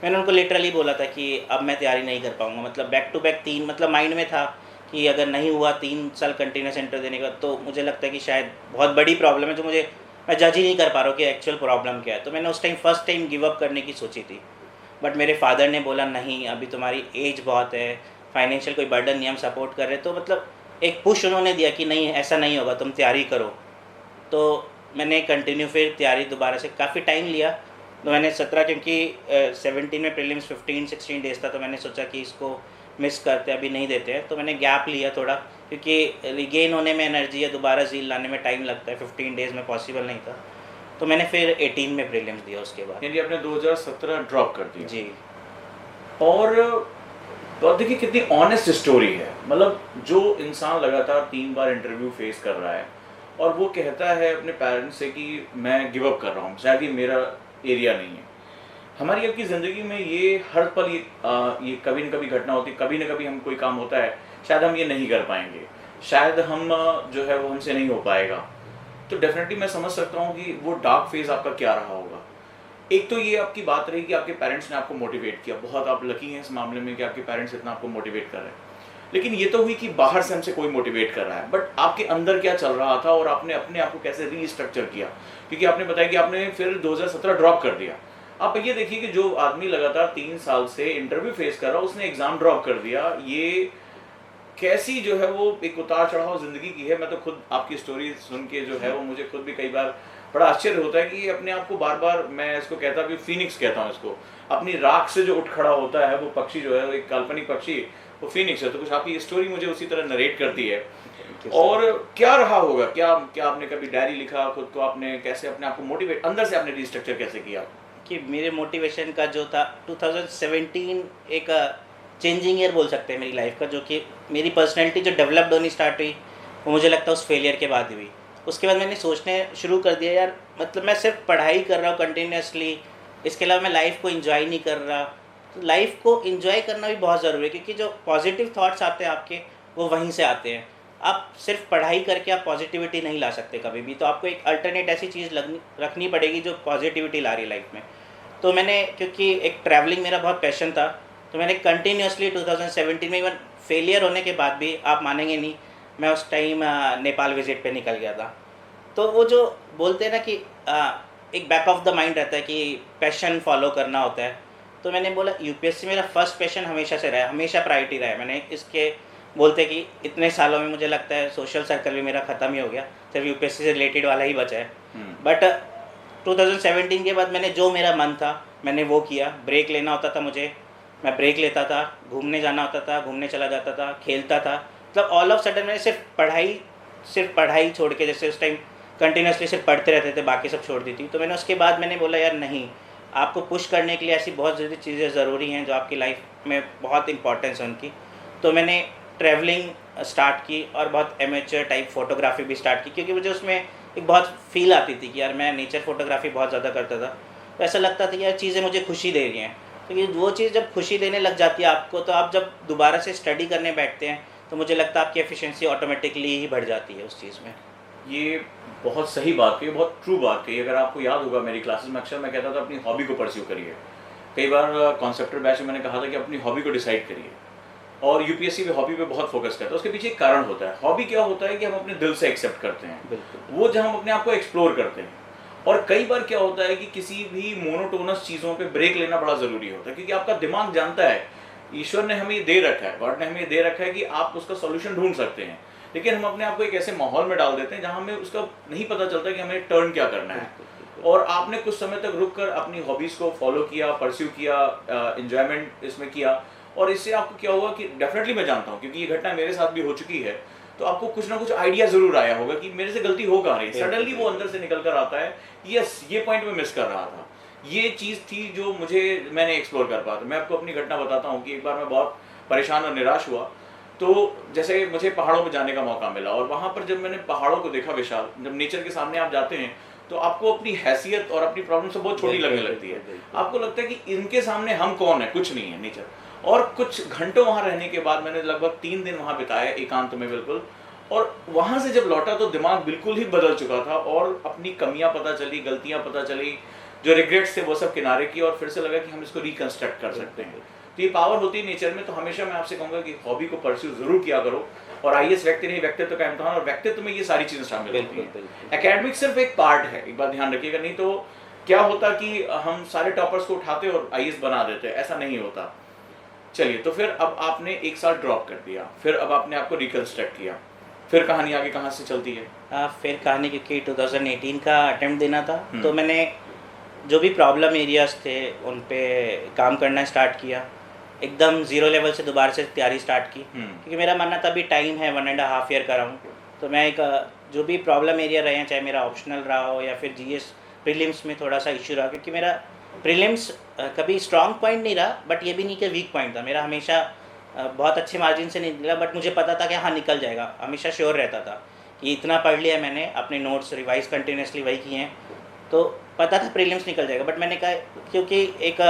मैंने उनको लिटरली बोला था कि अब मैं तैयारी नहीं कर पाऊँगा। मतलब बैक टू बैक 3, मतलब माइंड में था कि अगर नहीं हुआ 3 साल कंटिन्यूस इंटर देने का, तो मुझे लगता है कि शायद बहुत बड़ी प्रॉब्लम है, जो मैं जज ही नहीं कर पा रहा हूँ कि एक्चुअल प्रॉब्लम क्या है। तो मैंने उस time first time give up करने की सोची थी, बट मेरे फादर ने बोला नहीं, अभी तुम्हारी एज बहुत है, फाइनेंशियल कोई बर्डन नहीं, हम सपोर्ट कर रहे। तो मतलब एक पुश उन्होंने दिया कि नहीं, ऐसा नहीं होगा, तुम तैयारी करो। तो मैंने कंटिन्यू फिर तैयारी दोबारा से, काफ़ी टाइम लिया। तो मैंने 17, क्योंकि 17 में प्रीलिम्स 15-16 डेज था, तो मैंने सोचा कि इसको मिस करते, अभी नहीं देते हैं। तो मैंने गैप लिया थोड़ा, क्योंकि रिगेन होने में एनर्जी या दोबारा ज़ील लाने में टाइम लगता है, 15 डेज़ में पॉसिबल नहीं था। तो मैंने फिर 18 में प्रीलिम्स दिया उसके बाद। यानी आपने 2017 ड्रॉप कर दिया? जी। और तो देखिए कितनी ऑनेस्ट स्टोरी है। मतलब जो इंसान लगातार 3 बार इंटरव्यू फेस कर रहा है और वो कहता है अपने पेरेंट्स से कि मैं गिव अप कर रहा हूँ, शायद ये मेरा एरिया नहीं है। हमारी आपकी ज़िंदगी में ये हर पल ये कभी न कभी घटना होती है, कभी न कभी हम कोई काम होता है, शायद हम ये नहीं कर पाएंगे, शायद हम जो है वो हमसे नहीं हो पाएगा। तो डेफिनेटली मैं समझ सकता हूँ कि वो डार्क फेज़ आपका क्या रहा होगा। एक तो ये आपकी बात रही कि आपके पेरेंट्स ने आपको मोटिवेट किया, बहुत आप लकी हैं इस मामले में कि आपके पेरेंट्स इतना आपको मोटिवेट कर रहे हैं। लेकिन ये तो हुई कि बाहर से हमसे कोई मोटिवेट कर रहा है, बट आपके अंदर क्या चल रहा था और आपने अपने आप को कैसे रीस्ट्रक्चर किया? क्योंकि आपने बताया कि आपने फिर 2017 ड्रॉप कर दिया। आप ये देखिए कि जो आदमी लगातार 3 साल से इंटरव्यू फेस कर रहा, उसने एग्ज़ाम ड्रॉप कर दिया। ये कैसी जो है वो एक उतार-चढ़ाव ज़िंदगी की है। मैं तो खुद आपकी स्टोरी सुन के जो है वो मुझे खुद भी कई बार बड़ा आश्चर्य होता है कि ये अपने आप को बार-बार, मैं इसको कहता भी फ़ीनिक्स कहता हूँ इसको, अपनी राख से जो उठ खड़ा होता है वो पक्षी जो है, वो एक काल्पनिक पक्षी, वो फ़ीनिक्स है। तो कुछ आपकी स्टोरी मुझे उसी तरह नरेट करती है। और क्या रहा होगा? क्या क्या आपने कभी डायरी लिखा खुद को? आपने कैसे अपने आप को मोटिवेट अंदर से आपने रीस्ट्रक्चर कैसे किया? कि मेरे मोटिवेशन का जो था 2017 एक चेंजिंग ईयर बोल सकते हैं मेरी लाइफ का, जो कि मेरी पर्सनैलिटी जो डेवलप्ड होनी स्टार्ट हुई वो मुझे लगता है उस फेलियर के बाद हुई। उसके बाद मैंने सोचने शुरू कर दिया, यार मतलब मैं सिर्फ पढ़ाई कर रहा हूँ कंटिन्यूसली, इसके अलावा मैं लाइफ को एंजॉय नहीं कर रहा। तो लाइफ को एंजॉय करना भी बहुत ज़रूरी है, क्योंकि जो पॉजिटिव थॉट्स आते हैं आपके, वो वहीं से आते हैं। आप सिर्फ पढ़ाई करके आप पॉजिटिविटी नहीं ला सकते कभी भी, तो आपको एक अल्टरनेट ऐसी चीज़ रखनी पड़ेगी जो पॉजिटिविटी ला रही है लाइफ में। तो मैंने, क्योंकि एक ट्रैवलिंग मेरा बहुत पैशन था, तो मैंने कंटिन्यूसली 2017 में, इवन फेलियर होने के बाद भी, आप मानेंगे नहीं, मैं उस टाइम नेपाल विज़िट पे निकल गया था। तो वो जो बोलते हैं ना कि एक बैक ऑफ द माइंड रहता है कि पैशन फॉलो करना होता है। तो मैंने बोला यूपीएससी मेरा फर्स्ट पैशन हमेशा से रहा है, हमेशा प्रायोरिटी रहा है। मैंने इसके बोलते कि इतने सालों में मुझे लगता है सोशल सर्कल भी मेरा ख़त्म ही हो गया, सिर्फ यूपीएससी से रिलेटेड वाला ही बचा है। बट 2017 के बाद मैंने जो मेरा मन था मैंने वो किया। ब्रेक लेना होता था मुझे, मैं ब्रेक लेता था, घूमने जाना होता था, घूमने चला जाता था, खेलता था। मतलब ऑल ऑफ सडन मैंने सिर्फ पढ़ाई छोड़ के, जैसे उस टाइम कंटिन्यूसली सिर्फ पढ़ते रहते थे, बाकी सब छोड़ दी थी। तो मैंने उसके बाद मैंने बोला, यार नहीं, आपको पुश करने के लिए ऐसी बहुत ज़्यादा चीज़ें ज़रूरी हैं जो आपकी लाइफ में बहुत इंपॉर्टेंस है उनकी। तो मैंने ट्रैवलिंग स्टार्ट की और बहुत एमेचर टाइप फ़ोटोग्राफी भी स्टार्ट की, क्योंकि मुझे उसमें एक बहुत फील आती थी कि यार मैं नेचर फ़ोटोग्राफी बहुत ज़्यादा करता था। तो ऐसा लगता था कि यार चीज़ें मुझे खुशी दे रही हैं। तो ये वो चीज़ जब खुशी देने लग जाती है आपको, तो आप जब दोबारा से स्टडी करने बैठते हैं तो मुझे लगता है आपकी एफिशिएंसी ऑटोमेटिकली ही बढ़ जाती है उस चीज़ में। ये बहुत सही बात कही, बहुत ट्रू बात कही। अगर आपको याद होगा मेरी क्लासेस में अक्सर मैं कहता था अपनी हॉबी को परस्यू करिए। कई बार कॉन्सेप्टर बैच में मैंने कहा था कि अपनी हॉबी को डिसाइड करिए, और यूपीएससी भी हॉबी पे बहुत फोकस करता है। उसके पीछे एक कारण होता है। हॉबी क्या होता है कि हम अपने दिल से एक्सेप्ट करते हैं, बिल्कुल। वो जब हम अपने आप को एक्सप्लोर करते हैं। और कई बार क्या होता है कि किसी भी मोनोटोनस चीज़ों पे ब्रेक लेना बड़ा ज़रूरी होता है, क्योंकि आपका दिमाग जानता है, ईश्वर ने हमें ये दे रखा है, गॉड ने हमें ये दे रखा है कि आप उसका सोल्यूशन ढूंढ सकते हैं। लेकिन हम अपने आप को एक ऐसे माहौल में डाल देते हैं जहाँ हमें उसका नहीं पता चलता कि हमें टर्न क्या करना है। और आपने कुछ समय तक रुक कर अपनी हॉबीज़ को फॉलो किया, परस्यू किया, एंजॉयमेंट इसमें किया, और इससे आपको क्या हुआ कि डेफिनेटली मैं जानता हूँ, क्योंकि ये घटना मेरे साथ भी हो चुकी है, तो आपको कुछ ना कुछ आइडिया ज़रूर आया होगा कि मेरे से गलती हो कहाँ रही। सडनली वो अंदर से निकल कर आता है, यस ये पॉइंट में मिस कर रहा था, ये चीज़ थी जो मैंने एक्सप्लोर कर पाया था। मैं आपको अपनी घटना बताता हूँ कि एक बार मैं बहुत परेशान और निराश हुआ। तो जैसे मुझे पहाड़ों में जाने का मौका मिला, और वहाँ पर जब मैंने पहाड़ों को देखा विशाल, जब नेचर के सामने आप जाते हैं तो आपको अपनी हैसियत और अपनी प्रॉब्लम से बहुत छोटी लगने लगती है। आपको लगता है कि इनके सामने हम कौन है, कुछ नहीं है नेचर। और कुछ घंटों वहाँ रहने के बाद मैंने लगभग 3 दिन वहाँ बिताए एकांत में बिल्कुल, और वहाँ से जब लौटा तो दिमाग बिल्कुल ही बदल चुका था, और अपनी कमियाँ पता चली, गलतियाँ पता चली, जो रिग्रेट्स थे वो सब किनारे की, और फिर से लगा कि हम इसको रिकंस्ट्रक्ट कर सकते हैं। तो ये पावर होती है नेचर में। तो हमेशा मैं आपसे कहूँगा कि हॉबी को परस्यू जरूर किया करो, और आईएएस व्यक्ति नहीं, व्यक्तित्व का इम्तिहान, और व्यक्तित्व में ये सारी चीज़ें शामिल होती हैं। एकेडमिक सिर्फ एक पार्ट है, एक बात ध्यान रखिएगा, नहीं तो क्या होता कि हम सारे टॉपर्स को उठाते और आईएएस बना देते, ऐसा नहीं होता। चलिए, तो फिर अब आपने 1 साल ड्रॉप कर दिया, फिर अब आपने आपको रिकंस्ट्रक्ट किया, फिर कहानी आगे कहाँ से चलती है? फिर कहानी, क्योंकि 2018 का अटेम्प्ट देना था, तो मैंने जो भी प्रॉब्लम एरियाज थे उन पे काम करना स्टार्ट किया। एकदम ज़ीरो लेवल से दोबारा से तैयारी स्टार्ट की, क्योंकि मेरा मानना था अभी टाइम है, 1.5 ईयर का रहा हूँ, तो मैं एक जो भी प्रॉब्लम एरिया रहे हैं, चाहे मेरा ऑप्शनल रहा हो या फिर जीएस प्रीलिम्स में थोड़ा सा इशू रहा, क्योंकि मेरा प्रीलिम्स कभी स्ट्रॉन्ग पॉइंट नहीं रहा, बट ये भी नहीं कि वीक पॉइंट था। मेरा हमेशा बहुत अच्छे मार्जिन से नहीं निकला, बट मुझे पता था कि हाँ निकल जाएगा, हमेशा श्योर रहता था कि इतना पढ़ लिया मैंने, अपने नोट्स रिवाइज कंटिन्यूसली वही किए हैं, तो पता था प्रीलिम्स निकल जाएगा, बट मैंने कहा क्योंकि एक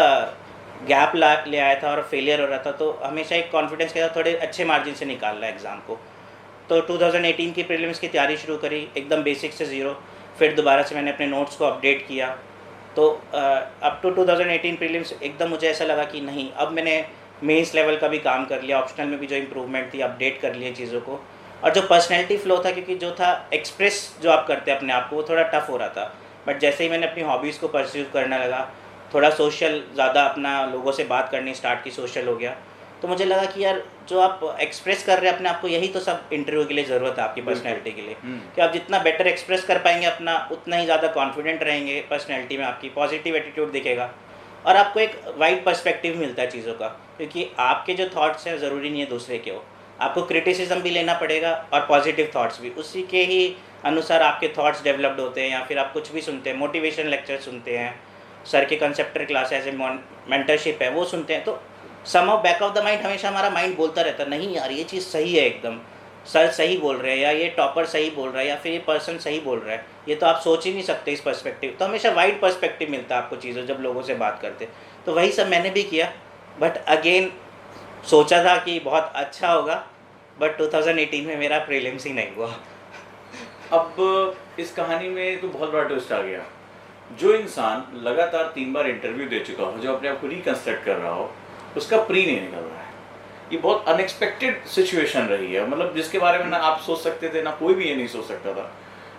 गैप ला ले आया था और फेलियर हो रहा था, तो हमेशा एक कॉन्फिडेंस के साथ थोड़े अच्छे मार्जिन से निकाल रहा है एग्ज़ाम को। तो 2018 की प्रीलिम्स की तैयारी शुरू करी एकदम बेसिक से ज़ीरो। फिर दोबारा से मैंने अपने नोट्स को अपडेट किया। तो अप टू 2018 प्रीलिम्स एकदम मुझे ऐसा लगा कि नहीं, अब मैंने मेंस लेवल का भी काम कर लिया, ऑप्शनल में भी जो इम्प्रूवमेंट थी अपडेट कर लिए चीज़ों को। और जो पर्सनैलिटी फ्लो था, क्योंकि जो था एक्सप्रेस जो आप करते हैं अपने आप को, वो थोड़ा टफ हो रहा था। बट जैसे ही मैंने अपनी हॉबीज़ को परस्यू करने लगा, थोड़ा सोशल ज़्यादा अपना लोगों से बात करनी स्टार्ट की, सोशल हो गया, तो मुझे लगा कि यार जो आप एक्सप्रेस कर रहे हैं अपने आप को, यही तो सब इंटरव्यू के लिए ज़रूरत है आपकी पर्सनैलिटी के लिए। कि आप जितना बेटर एक्सप्रेस कर पाएंगे अपना, उतना ही ज़्यादा कॉन्फिडेंट रहेंगे पर्सनैलिटी में, आपकी पॉजिटिव एटीट्यूड दिखेगा और आपको एक वाइड पर्सपेक्टिव मिलता है चीज़ों का। क्योंकि आपके जो थॉट्स हैं ज़रूरी नहीं है दूसरे के हो, आपको क्रिटिसिज्म भी लेना पड़ेगा और पॉजिटिव थॉट्स भी, उसी के ही अनुसार आपके थॉट्स डेवलप्ड होते हैं। या फिर आप कुछ भी सुनते हैं, मोटिवेशन लेक्चर सुनते हैं, सर के concept class as a mentorship है वो सुनते हैं, तो some of back of the mind हमेशा हमारा माइंड बोलता रहता है, नहीं यार ये चीज़ सही है एकदम, सर सही बोल रहे हैं, या ये टॉपर सही बोल रहा है, या फिर ये पर्सन सही बोल रहा है, ये तो आप सोच ही नहीं सकते इस पर्सपेक्टिव। तो हमेशा वाइड पर्सपेक्टिव मिलता है आपको चीज़ों जब लोगों से बात करते। तो वही सब मैंने भी किया, बट अगेन सोचा था कि बहुत अच्छा होगा, बट 2018 में मेरा प्रीलिम्स ही नहीं हुआ। अब इस कहानी में तो बहुत बड़ा ट्विस्ट आ गया। जो इंसान लगातार 3 बार इंटरव्यू दे चुका हो, जो अपने आप को रिकंस्ट्रक्ट कर रहा हो, उसका प्री नहीं निकल रहा है। ये बहुत अनएक्सपेक्टेड सिचुएशन रही है, मतलब जिसके बारे में ना आप सोच सकते थे, ना कोई भी ये नहीं सोच सकता था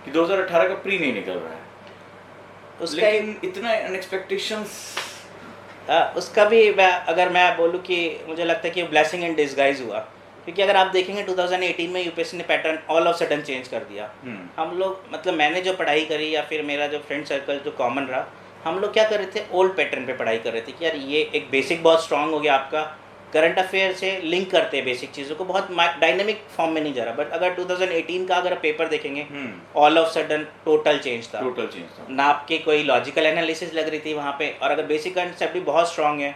कि 2018 का प्री नहीं निकल रहा है। लेकिन इतना अनएक्सपेक्टेशंस। उसका भी अगर मैं बोलूँ कि मुझे लगता है कि ब्लेसिंग इन डिस्गाइज हुआ। क्योंकि अगर आप देखेंगे 2018 में यूपीएससी ने pattern all of sudden change कर दिया। हम लोग, मतलब मैंने जो पढ़ाई करी या फिर मेरा जो फ्रेंड सर्कल जो कॉमन रहा, हम लोग क्या कर रहे थे, ओल्ड पैटर्न पे पढ़ाई कर रहे थे कि यार ये एक बेसिक बहुत स्ट्रांग हो गया आपका, करंट अफेयर से लिंक करते हैं बेसिक चीज़ों को, बहुत डायनेमिक फॉर्म में नहीं जा रहा। बट अगर 2018 का अगर पेपर देखेंगे, all of sudden total change था। ना आपके कोई लॉजिकल एनालिसिस लग रही थी वहाँ पे, और अगर बेसिक कंसेप्ट भी बहुत स्ट्रांग है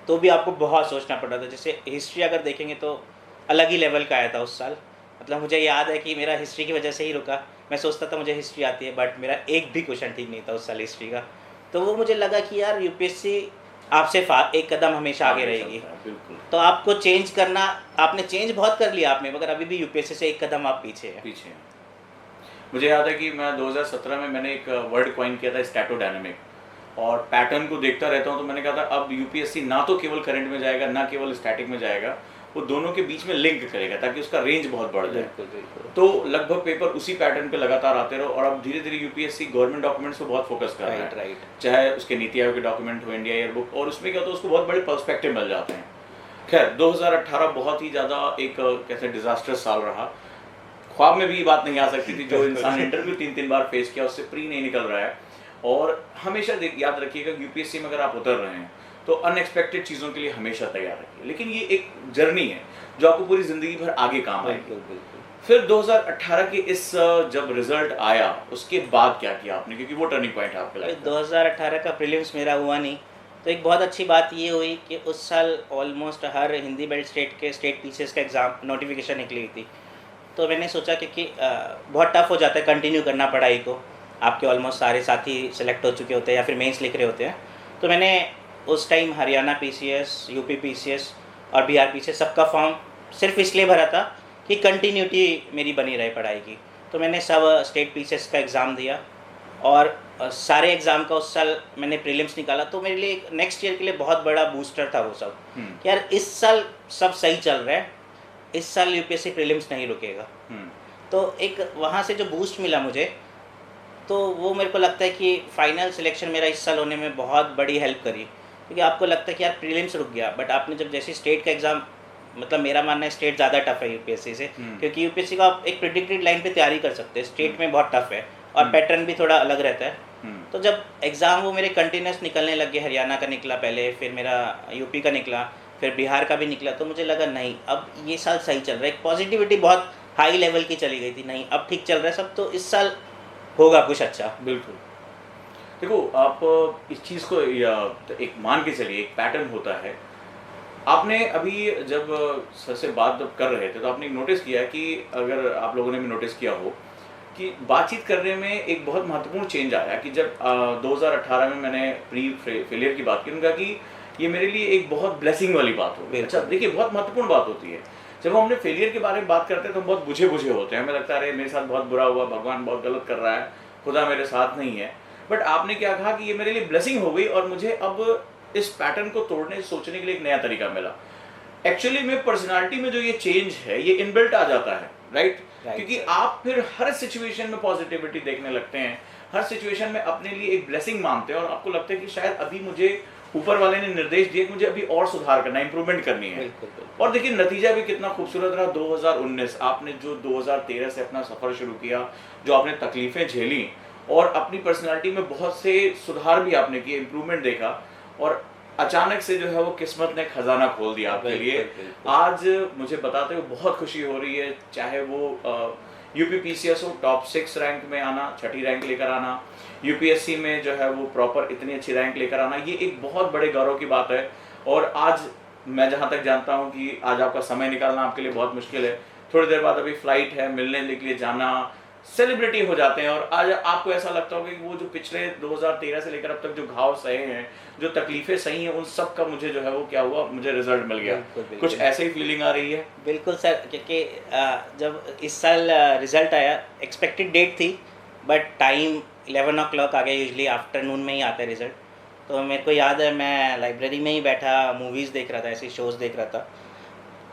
तो भी आपको बहुत सोचना पड़ रहा था। जैसे हिस्ट्री अगर देखेंगे तो अलग ही लेवल का आया था उस साल। मतलब मुझे याद है कि मेरा हिस्ट्री की वजह से ही रुका। मैं सोचता था मुझे हिस्ट्री आती है, बट मेरा एक भी क्वेश्चन ठीक नहीं था उस साल हिस्ट्री का। तो वो मुझे लगा कि यार यूपीएससी आपसे एक कदम हमेशा आगे रहेगी। तो आपको चेंज करना, आपने चेंज बहुत कर लिया आपने, मगर अभी भी यूपीएससी से एक कदम आप पीछे हैं। मुझे याद है कि मैं 2017 में मैंने एक वर्ड कॉइन किया था, स्टैटोडायनामिक, और पैटर्न को देखता रहता हूँ। तो मैंने कहा था अब यूपीएससी ना तो केवल करंट में जाएगा, ना केवल स्टैटिक में जाएगा, वो दोनों के बीच में लिंक करेगा ताकि उसका रेंज बहुत बढ़ जाए। तो लगभग पेपर उसी पैटर्न पे लगातार आते रहो, और अब धीरे धीरे यूपीएससी गवर्नमेंट डॉक्यूमेंट्स पे बहुत फोकस कर रहा है। राइट। चाहे उसके नीति आयोग के डॉक्यूमेंट हो, इंडिया ईयर बुक, और उसमें क्या होता है उसको बहुत बड़े पर्सपेक्टिव मिल जाते हैं। खैर 2018 बहुत ही ज़्यादा एक कैसे डिजास्टर्स साल रहा। ख्वाब में भी ये बात नहीं आ सकती थी, जो इंसान इंटरव्यू 3 बार फेस किया उससे प्री नहीं निकल रहा है। और हमेशा याद रखिएगा यूपीएससी में अगर आप उतर रहे हैं तो अनएक्सपेक्टेड चीज़ों के लिए हमेशा तैयार रखिए। लेकिन ये एक जर्नी है जो आपको पूरी ज़िंदगी भर आगे काम आएगी। फिर 2018 के इस जब रिजल्ट आया उसके बाद क्या किया आपने, क्योंकि वो टर्निंग पॉइंट आपके लिए? 2018 का प्रीलिम्स मेरा हुआ नहीं, तो एक बहुत अच्छी बात ये हुई कि उस साल ऑलमोस्ट हर हिंदी बेल्ट स्टेट के स्टेट पीसीएस का एग्ज़ाम नोटिफिकेशन निकली हुई थी। तो मैंने सोचा क्योंकि बहुत टफ हो जाता है कंटिन्यू करना पढ़ाई को, आपके ऑलमोस्ट सारे साथी सेलेक्ट हो चुके होते हैं या फिर मेंस लिख रहे होते हैं। तो मैंने उस time Haryana PCS, UP PCS और बिहार पीसीएस सबका फॉर्म सिर्फ इसलिए भरा था कि कंटिन्यूटी मेरी बनी रहे पढ़ाई की। तो मैंने सब स्टेट पीसीएस का एग्ज़ाम दिया, और सारे एग्ज़ाम का उस साल मैंने प्रीलिम्स निकाला। तो मेरे लिए नेक्स्ट ईयर के लिए बहुत बड़ा बूस्टर था वो सब कि यार इस साल सब सही चल रहा है, इस साल यूपीएससी प्रीलिम्स नहीं रुकेगा। तो एक वहाँ से जो बूस्ट मिला मुझे, तो वो मेरे को लगता है कि फाइनल सिलेक्शन मेरा इस साल होने में बहुत बड़ी हेल्प करी। क्योंकि आपको लगता है कि यार प्रीलिम्स रुक गया, बट आपने जब जैसे स्टेट का एग्ज़ाम, मतलब मेरा मानना है स्टेट ज़्यादा टफ है यूपीएससी से, क्योंकि यूपीएससी को आप एक प्रिडिक्टेड लाइन पे तैयारी कर सकते हैं, स्टेट में बहुत टफ है और पैटर्न भी थोड़ा अलग रहता है। तो जब एग्ज़ाम वो मेरे कंटिन्यूस निकलने लग गए, हरियाणा का निकला पहले, फिर मेरा यूपी का निकला, फिर बिहार का भी निकला, तो मुझे लगा नहीं अब ये साल सही चल रहा है। एक पॉजिटिविटी बहुत हाई लेवल की चली गई थी, नहीं अब ठीक चल रहा है सब, तो इस साल होगा कुछ अच्छा। बिल्कुल। देखो आप इस चीज़ को एक मान के चलिए, एक पैटर्न होता है। आपने अभी जब सर से बात जब कर रहे थे तो आपने नोटिस किया कि, अगर आप लोगों ने भी नोटिस किया हो, कि बातचीत करने में एक बहुत महत्वपूर्ण चेंज आया कि जब 2018 में मैंने प्री फेलियर की बात की, उन्होंने कहा कि ये मेरे लिए एक बहुत ब्लेसिंग वाली बात होगी। अच्छा देखिए, बहुत महत्वपूर्ण बात होती है जब हम अपने फेलियर के बारे में बात करते हैं तो हम बहुत बुझे होते हैं, हमें लगता है अरे मेरे साथ बहुत बुरा हुआ, भगवान बहुत गलत कर रहा है, खुदा मेरे साथ नहीं है। बट आपने क्या कहा कि ये मेरे लिए ब्लेसिंग हो गई और मुझे अब इस पैटर्न को तोड़ने सोचने के लिए एक नया तरीका मिला। एक्चुअली में पर्सनालिटी में जो ये चेंज है ये इनबिल्ट आ जाता है, राइट? क्योंकि आप फिर हर सिचुएशन में पॉजिटिविटी देखने लगते हैं, हर सिचुएशन में अपने लिए एक ब्लेसिंग मानते हैं और आपको लगता है कि शायद अभी मुझे ऊपर वाले ने निर्देश दिए कि मुझे अभी और सुधार करना है, इंप्रूवमेंट करनी है। और देखिए नतीजा भी कितना खूबसूरत रहा। 2019 आपने जो 2013 से अपना सफर शुरू किया, जो आपने तकलीफें झेली और अपनी पर्सनालिटी में बहुत से सुधार भी आपने किए, इंप्रूवमेंट देखा और अचानक से जो है वो किस्मत ने खजाना खोल दिया आपके लिए। आज मुझे बताते हुए बहुत खुशी हो रही है, चाहे वो यूपीपीसीएस हो, टॉप 6 रैंक में आना, 6ठी रैंक लेकर आना, यूपीएससी में जो है वो प्रॉपर इतनी अच्छी रैंक लेकर आना, ये एक बहुत बड़े गौरव की बात है। और आज मैं जहाँ तक जानता हूँ कि आज आपका समय निकालना आपके लिए बहुत मुश्किल है, थोड़ी देर बाद अभी फ्लाइट है, मिलने के लिए जाना, सेलिब्रिटी हो जाते हैं। और आज आपको ऐसा लगता होगा कि वो जो पिछले 2013 से लेकर अब तक जो घाव सहे हैं, जो तकलीफें सही हैं, उन सब का मुझे जो है वो क्या हुआ, मुझे रिजल्ट मिल गया। कुछ ऐसे ही फीलिंग आ रही है? बिल्कुल सर, क्योंकि जब इस साल रिजल्ट आया, एक्सपेक्टेड डेट थी बट टाइम 11 o'clock आ गया, यूजली आफ्टरनून में ही आता है रिजल्ट। तो मेरे को याद है मैं लाइब्रेरी में ही बैठा मूवीज़ देख रहा था, ऐसी शोज़ देख रहा था,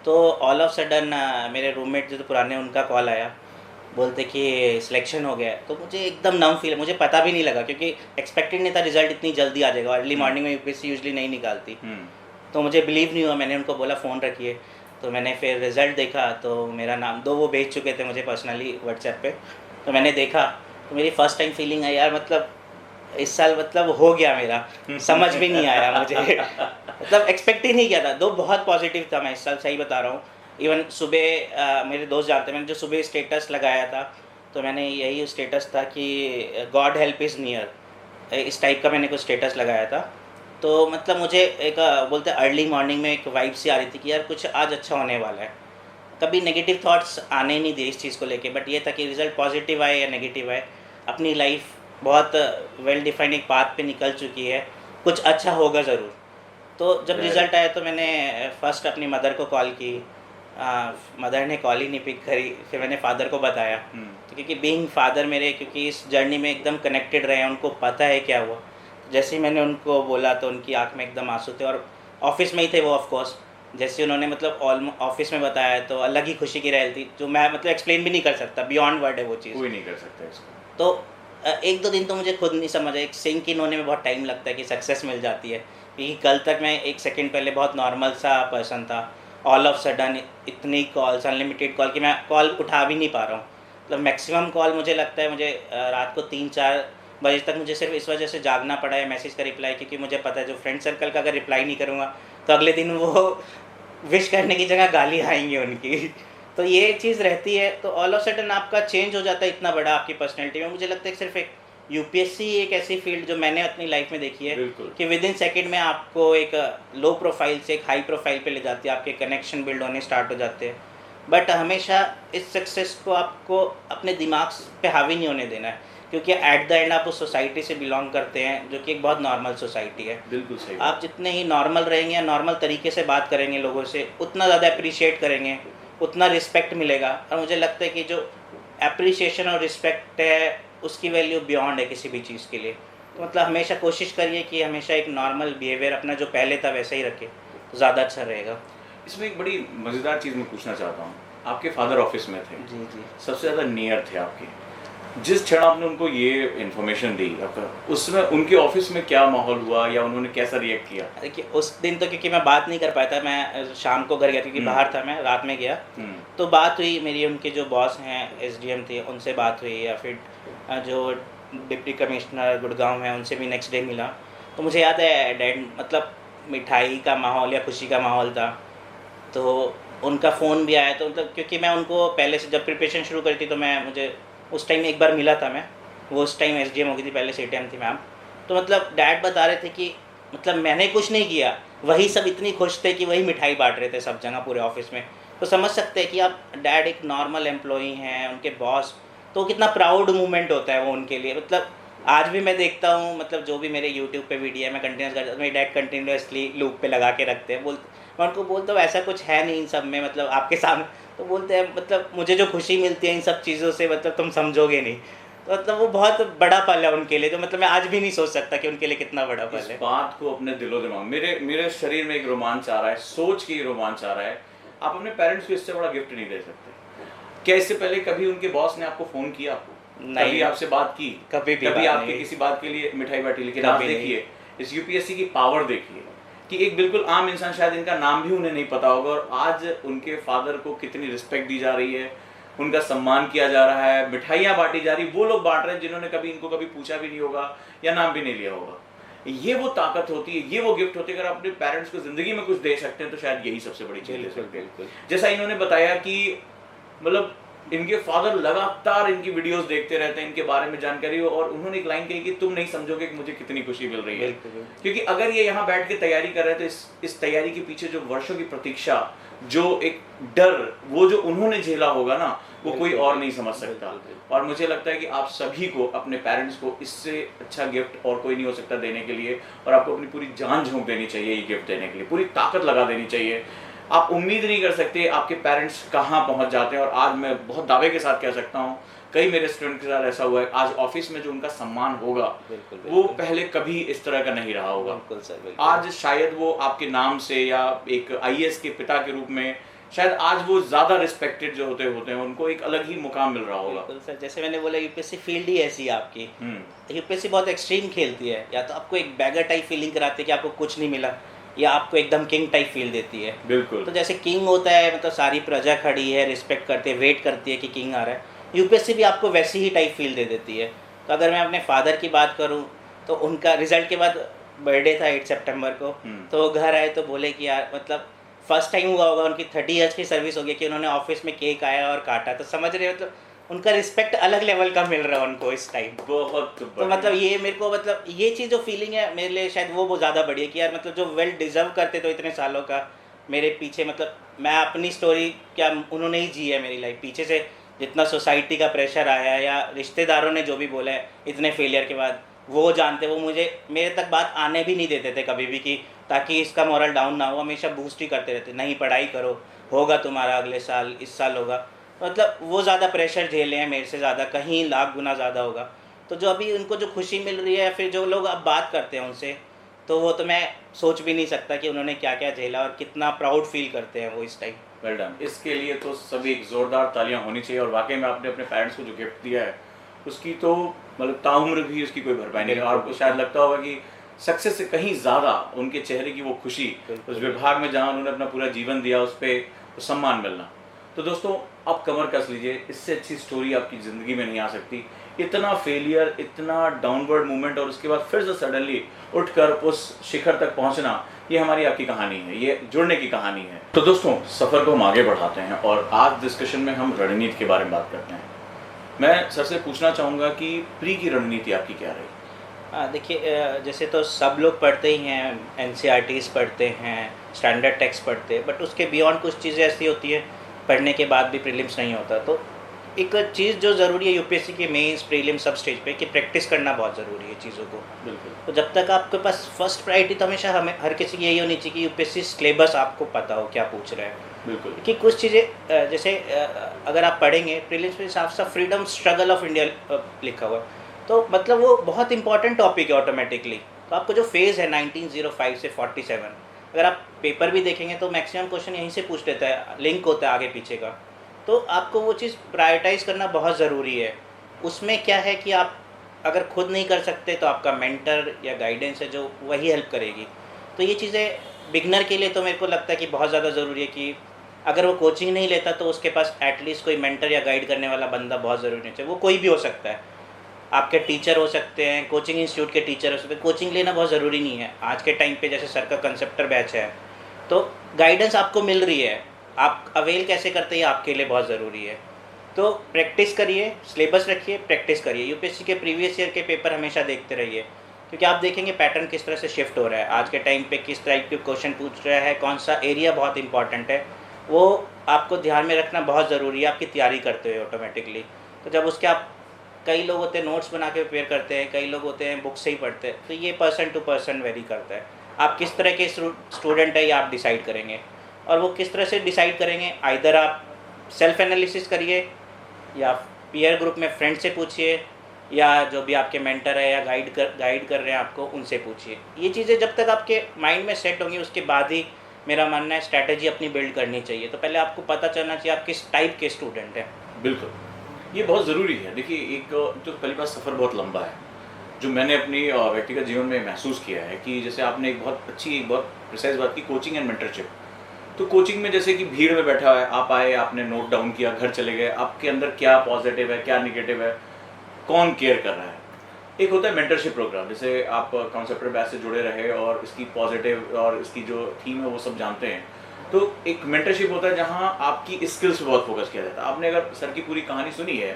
तो ऑल ऑफ सडन मेरे रूममेट जो पुराने, उनका कॉल आया, बोलते कि सिलेक्शन हो गया है। तो मुझे एकदम नम फील, मुझे पता भी नहीं लगा क्योंकि एक्सपेक्टेड नहीं था रिजल्ट इतनी जल्दी आ जाएगा। अर्ली मॉर्निंग में यूपीएससी यूजली नहीं निकालती, तो मुझे बिलीव नहीं हुआ। मैंने उनको बोला फ़ोन रखिए, तो मैंने फिर रिज़ल्ट देखा तो मेरा नाम, दो वो भेज चुके थे मुझे पर्सनली व्हाट्सएप पे, तो मैंने देखा तो मेरी फ़र्स्ट टाइम फीलिंग आई यार, मतलब इस साल मतलब हो गया मेरा, समझ भी नहीं आया मुझे मतलब एक्सपेक्ट ही नहीं किया था। दो बहुत पॉजिटिव था मैं इस साल, सही बता रहा हूँ। इवन सुबह मेरे दोस्त जानते हैं, मैंने जो सुबह स्टेटस लगाया था तो मैंने यही स्टेटस था कि गॉड हेल्प इज़ नियर, इस टाइप का मैंने कुछ स्टेटस लगाया था। तो मतलब मुझे एक बोलते अर्ली मॉर्निंग में एक वाइब सी आ रही थी कि यार कुछ आज अच्छा होने वाला है। कभी नेगेटिव थॉट्स आने नहीं दिए इस चीज़ को लेके, बट ये था कि रिज़ल्ट पॉजिटिव आए या नेगेटिव आए, अपनी लाइफ बहुत वेल डिफाइंड एक पाथ पे निकल चुकी है, कुछ अच्छा होगा ज़रूर। तो जब रिज़ल्ट आया तो मैंने फर्स्ट अपनी मदर को कॉल की, मदर ने कॉल ही नहीं पिक करी। फिर मैंने फादर को बताया, तो क्योंकि बीइंग फादर मेरे, क्योंकि इस जर्नी में एकदम कनेक्टेड रहे हैं, उनको पता है क्या हुआ। जैसे ही मैंने उनको बोला तो उनकी आंख में एकदम आंसू थे, और ऑफिस में ही थे वो ऑफ कोर्स। जैसे उन्होंने मतलब ऑफिस में बताया तो अलग ही खुशी की रहल थी, जो मैं मतलब एक्सप्लेन भी नहीं कर सकता, बियॉन्ड वर्ड है वो चीज़, कोई नहीं कर सकता इसको। तो एक दो दिन तो मुझे खुद नहीं समझ आया, एक सिंक इन होने में बहुत टाइम लगता है कि सक्सेस मिल जाती है। क्योंकि कल तक मैं एक सेकंड पहले बहुत नॉर्मल सा पर्सन था, ऑल ऑफ सडन इतनी कॉल्स, अनलिमिटेड कॉल, कि मैं कॉल उठा भी नहीं पा रहा हूँ। मतलब मैक्सिमम कॉल मुझे लगता है मुझे रात को 3-4 बजे तक मुझे सिर्फ इस वजह से जागना पड़ा है मैसेज का रिप्लाई, क्योंकि मुझे पता है जो फ्रेंड सर्कल का अगर रिप्लाई नहीं करूँगा तो अगले दिन वो विश करने की जगह गाली आएंगी उनकी। तो ये चीज़ रहती है, तो ऑल ऑफ सडन आपका चेंज हो जाता है इतना बड़ा आपकी पर्सनैलिटी में। मुझे लगता है सिर्फ एक यूपीएससी एक ऐसी फील्ड जो मैंने अपनी लाइफ में देखी है कि विद इन सेकेंड में आपको एक लो प्रोफाइल से एक हाई प्रोफाइल पे ले जाती है, आपके कनेक्शन बिल्ड होने स्टार्ट हो जाते हैं। बट हमेशा इस सक्सेस को आपको अपने दिमाग पे हावी नहीं होने देना है, क्योंकि एट द एंड आप उस सोसाइटी से बिलोंग करते हैं जो कि एक बहुत नॉर्मल सोसाइटी है। बिल्कुल सही। आप जितने ही नॉर्मल रहेंगे या नॉर्मल तरीके से बात करेंगे लोगों से, उतना ज़्यादा अप्रिशिएट करेंगे, उतना रिस्पेक्ट मिलेगा। और मुझे लगता है कि जो अप्रिसिएशन और रिस्पेक्ट है उसकी वैल्यू बियॉन्ड है किसी भी चीज़ के लिए। तो मतलब हमेशा कोशिश करिए कि हमेशा एक नॉर्मल बिहेवियर अपना जो पहले था वैसे ही रखें, तो ज़्यादा अच्छा रहेगा। इसमें एक बड़ी मज़ेदार चीज़ मैं पूछना चाहता हूँ, आपके फादर ऑफिस में थे, जी जी, सबसे ज़्यादा नियर थे आपके, जिस क्षण आपने उनको ये इन्फॉर्मेशन दी आपका, उसमें उनके ऑफिस में क्या माहौल हुआ या उन्होंने कैसा रिएक्ट किया? देखिए उस दिन तो क्योंकि मैं बात नहीं कर पाया था, मैं शाम को घर गया क्योंकि बाहर था, मैं रात में गया। तो बात हुई मेरी, उनके जो बॉस हैं एसडीएम थे उनसे बात हुई, या फिर जो डिप्टी कमिश्नर गुड़गांव है उनसे भी नेक्स्ट डे मिला। तो मुझे याद है डैड मतलब मिठाई का माहौल या खुशी का माहौल था। तो उनका फ़ोन भी आया, तो मतलब क्योंकि मैं उनको पहले से जब प्रिपरेशन शुरू करी थी तो मुझे उस टाइम एक बार मिला था मैं, वो उस टाइम एसडीएम हो गई थी, पहले सीटीएम थी मैम। तो मतलब डैड बता रहे थे कि मतलब मैंने कुछ नहीं किया, वही सब इतनी खुश थे कि वही मिठाई बांट रहे थे सब जगह पूरे ऑफिस में। तो समझ सकते हैं कि आप डैड एक नॉर्मल एम्प्लॉई हैं, उनके बॉस तो कितना प्राउड मोमेंट होता है वो उनके लिए। मतलब आज भी मैं देखता हूँ, मतलब जो भी मेरे यूट्यूब पे वीडियो है मैं कंटिन्यूस करता हूँ, मेरे डैड कंटिन्यूसली लूप पे लगा के रखते हैं। मैं उनको बोलता हूँ ऐसा कुछ है नहीं इन सब में, मतलब आपके सामने। तो बोलते हैं मतलब मुझे जो खुशी मिलती है इन सब चीज़ों से, मतलब तुम समझोगे नहीं। तो मतलब वो बहुत बड़ा पल है उनके लिए, जो मतलब मैं आज भी नहीं सोच सकता कि उनके लिए कितना बड़ा पल इस है। बात को अपने दिलो दिमाग, मेरे मेरे शरीर में एक रोमांच आ रहा है, सोच के ही रोमांच आ रहा है। आप अपने पेरेंट्स को इससे बड़ा गिफ्ट नहीं दे सकते। क्या इससे पहले कभी उनके बॉस ने आपको फोन किया, आपको नहीं, कभी आपसे बात की, कभी भी कभी बात आपके नहीं। किसी बात के लिए मिठाई बांटी? लेकिन आज कभी नहीं। देखिए इस यूपीएससी की पावर देखिए कि एक बिल्कुल आम इंसान, शायद इनका नाम भी उन्हें नहीं पता होगा, और आज उनके फादर को कितनी रिस्पेक्ट दी जा रही है, उनका सम्मान किया जा रहा है, मिठाइयाँ बांटी जा रही, वो लोग बांट रहे हैं जिन्होंने कभी इनको कभी पूछा भी नहीं होगा या नाम भी नहीं लिया होगा। ये वो ताकत होती है, ये वो गिफ्ट होती है। अगर आप अपने पेरेंट्स को जिंदगी में कुछ दे सकते हैं तो शायद यही सबसे बड़ी चीज दे सकते हैं। जैसा इन्होंने बताया कि मतलब इनके फादर लगातार इनकी वीडियोस देखते रहते हैं, इनके बारे में जानकारी हो, और उन्होंने एक लाइन कही कि तुम नहीं समझोगे कि मुझे कितनी खुशी मिल रही है। क्योंकि अगर ये यहाँ बैठ के तैयारी कर रहे हैं तो इस तैयारी के पीछे जो वर्षों की प्रतीक्षा, जो एक डर, वो जो उन्होंने झेला होगा ना, वो कोई और नहीं समझ सकता। और मुझे लगता है कि आप सभी को, अपने पेरेंट्स को, इससे अच्छा गिफ्ट और कोई नहीं हो सकता देने के लिए। और आपको अपनी पूरी जान झोंक देनी चाहिए ये गिफ्ट देने के लिए, पूरी ताकत लगा देनी चाहिए। आप उम्मीद नहीं कर सकते आपके पेरेंट्स कहाँ पहुँच जाते हैं। और आज मैं बहुत दावे के साथ कह सकता हूँ, कई मेरे स्टूडेंट के साथ ऐसा हुआ है, आज ऑफिस में जो उनका सम्मान होगा वो पहले कभी इस तरह का नहीं रहा होगा। आज शायद वो आपके नाम से, या एक आईएएस के पिता के रूप में, शायद आज वो ज्यादा रिस्पेक्टेड जो होते हैं, उनको एक अलग ही मुकाम मिल रहा होगा। बिल्कुल सर, जैसे मैंने बोला यूपीएससी फील्ड ही ऐसी है आपकी। यूपीएससी बहुत एक्सट्रीम खेलती है, या तो आपको एक बैगर टाइप फीलिंग कराती है कि आपको कुछ नहीं मिला, या आपको एकदम किंग टाइप फील देती है। बिल्कुल। तो जैसे किंग होता है, मतलब सारी प्रजा खड़ी है, रिस्पेक्ट करती है, वेट करती है कि किंग आ रहा है। यूपीएससी भी आपको वैसी ही टाइप फील दे देती है। तो अगर मैं अपने फादर की बात करूँ, तो उनका रिजल्ट के बाद बर्थडे था 8 सितंबर को, तो वो घर आए तो बोले कि यार मतलब फर्स्ट टाइम हुआ होगा, उनकी 30 ईयर्स की सर्विस हो गई कि उन्होंने ऑफिस में केक आया और काटा। तो समझ रहे हो, मतलब उनका रिस्पेक्ट अलग लेवल का मिल रहा है उनको इस टाइम। बहुत तो मतलब ये मेरे को, मतलब ये चीज़ जो फीलिंग है मेरे लिए, शायद वो बहुत ज़्यादा बड़ी है कि यार मतलब जो वेल डिज़र्व करते तो इतने सालों का मेरे पीछे, मतलब मैं अपनी स्टोरी क्या उन्होंने ही जी है मेरी लाइफ। पीछे से जितना सोसाइटी का प्रेशर आया, या रिश्तेदारों ने जो भी बोला है इतने फेलियर के बाद, वो जानते, वो मुझे मेरे तक बात आने भी नहीं देते थे कभी भी, कि ताकि इसका मोरल डाउन ना हो। हमेशा बूस्ट ही करते रहते, नहीं पढ़ाई करो, होगा तुम्हारा अगले साल, इस साल होगा। मतलब वो ज़्यादा प्रेशर झेले हैं मेरे से ज़्यादा, कहीं लाख गुना ज़्यादा होगा। तो जो अभी उनको जो खुशी मिल रही है, फिर जो लोग अब बात करते हैं उनसे, तो वो तो मैं सोच भी नहीं सकता कि उन्होंने क्या क्या झेला और कितना प्राउड फील करते हैं वो इस टाइम। Well done. इसके लिए तो सभी एक जोरदार तालियां होनी चाहिए। और वाकई में आपने अपने पेरेंट्स को जो गिफ्ट दिया है उसकी तो मतलब ताउम्र भी उसकी कोई भरपाई नहीं है। और आपको शायद लगता होगा कि सक्सेस से कहीं ज़्यादा उनके चेहरे की वो खुशी, उस विभाग में जहाँ उन्होंने अपना पूरा जीवन दिया, उस पर सम्मान मिलना। तो दोस्तों आप कमर कस लीजिए, इससे अच्छी स्टोरी आपकी ज़िंदगी में नहीं आ सकती। इतना फेलियर, इतना डाउनवर्ड मूवमेंट, और उसके बाद फिर से सडनली उठकर उस शिखर तक पहुंचना, ये हमारी आपकी कहानी है, ये जुड़ने की कहानी है। तो दोस्तों सफ़र को हम आगे बढ़ाते हैं और आज डिस्कशन में हम रणनीति के बारे में बात करते हैं। मैं सर से पूछना चाहूँगा कि प्री की रणनीति आपकी क्या रही? हाँ देखिए, जैसे तो सब लोग पढ़ते ही हैं, एनसीईआरटीज़ पढ़ते हैं, स्टैंडर्ड टेक्स्ट पढ़ते हैं, बट उसके बियॉन्ड कुछ चीज़ें ऐसी होती है पढ़ने के बाद भी प्रीलिम्स नहीं होता। तो एक चीज़ जो ज़रूरी है यूपीएससी के मेंस, प्रीलिम सब स्टेज पे, कि प्रैक्टिस करना बहुत ज़रूरी है चीज़ों को। बिल्कुल। तो जब तक आपके पास फर्स्ट प्रायोरिटी, तो हमेशा हमें हर किसी की यही होनी चाहिए कि यूपीएससी सिलेबस आपको पता हो क्या पूछ रहा है। बिल्कुल। कि कुछ चीज़ें जैसे अगर आप पढ़ेंगे प्रीलिम्स में साफ साफ फ्रीडम स्ट्रगल ऑफ इंडिया लिखा हुआ है, तो मतलब वो बहुत इंपॉर्टेंट टॉपिक है ऑटोमेटिकली। तो आपको जो फेज़ है 1905 से 47, अगर आप पेपर भी देखेंगे तो मैक्सिमम क्वेश्चन यहीं से पूछ लेता है, लिंक होता है आगे पीछे का। तो आपको वो चीज़ प्रायोरिटाइज़ करना बहुत ज़रूरी है। उसमें क्या है कि आप अगर खुद नहीं कर सकते तो आपका मेंटर या गाइडेंस है जो वही हेल्प करेगी। तो ये चीज़ें बिगनर के लिए तो मेरे को लगता है कि बहुत ज़्यादा ज़रूरी है कि अगर वो कोचिंग नहीं लेता तो उसके पास एटलीस्ट कोई मेंटर या गाइड करने वाला बंदा बहुत ज़रूरी है। वो कोई भी हो सकता है, आपके टीचर हो सकते हैं, कोचिंग इंस्टीट्यूट के टीचर हो सकते हैं। कोचिंग लेना बहुत ज़रूरी नहीं है आज के टाइम पे। जैसे सर का कंसेप्टर बैच है, तो गाइडेंस आपको मिल रही है, आप अवेल कैसे करते हैं आपके लिए बहुत ज़रूरी है। तो प्रैक्टिस करिए, सिलेबस रखिए, प्रैक्टिस करिए। यूपीएससी के प्रीवियस ईयर के पेपर हमेशा देखते रहिए, क्योंकि आप देखेंगे पैटर्न किस तरह से शिफ्ट हो रहा है आज के टाइम पे, किस टाइप के क्वेश्चन पूछ रहा है, कौन सा एरिया बहुत इंपॉर्टेंट है, वो आपको ध्यान में रखना बहुत ज़रूरी है आपकी तैयारी करते हुए ऑटोमेटिकली। तो जब उसके आप कई लोग होते हैं नोट्स बना के प्रिपेयर करते हैं, कई लोग होते हैं बुक से ही पढ़ते हैं, तो ये पर्सन टू पर्सन वेरी करता है। आप किस तरह के स्टूडेंट है ये आप डिसाइड करेंगे, और वो किस तरह से डिसाइड करेंगे, आइदर आप सेल्फ एनालिसिस करिए या पीयर ग्रुप में फ्रेंड से पूछिए, या जो भी आपके मेंटर है या गाइड कर रहे हैं आपको उनसे पूछिए। ये चीज़ें जब तक आपके माइंड में सेट होंगी उसके बाद ही मेरा मानना है स्ट्रैटेजी अपनी बिल्ड करनी चाहिए। तो पहले आपको पता चलना चाहिए आप किस टाइप के स्टूडेंट हैं। बिल्कुल, ये बहुत ज़रूरी है। देखिए, एक तो पहली बात, सफ़र बहुत लंबा है। जो मैंने अपनी व्यक्तिगत जीवन में महसूस किया है कि जैसे आपने एक बहुत प्रिसाइज़ बात की, कोचिंग एंड मेंटरशिप। तो कोचिंग में जैसे कि भीड़ में बैठा है, आप आए, आपने नोट डाउन किया, घर चले गए, आपके अंदर क्या पॉजिटिव है, क्या निगेटिव है, कौन केयर कर रहा है। एक होता है मेंटरशिप प्रोग्राम, जैसे आप कॉन्सेप्टर बैच से जुड़े रहे और इसकी पॉजिटिव और इसकी जो थीम है वो सब जानते हैं। तो एक मेंटरशिप होता है जहाँ आपकी स्किल्स पे बहुत फोकस किया जाता है। आपने अगर सर की पूरी कहानी सुनी है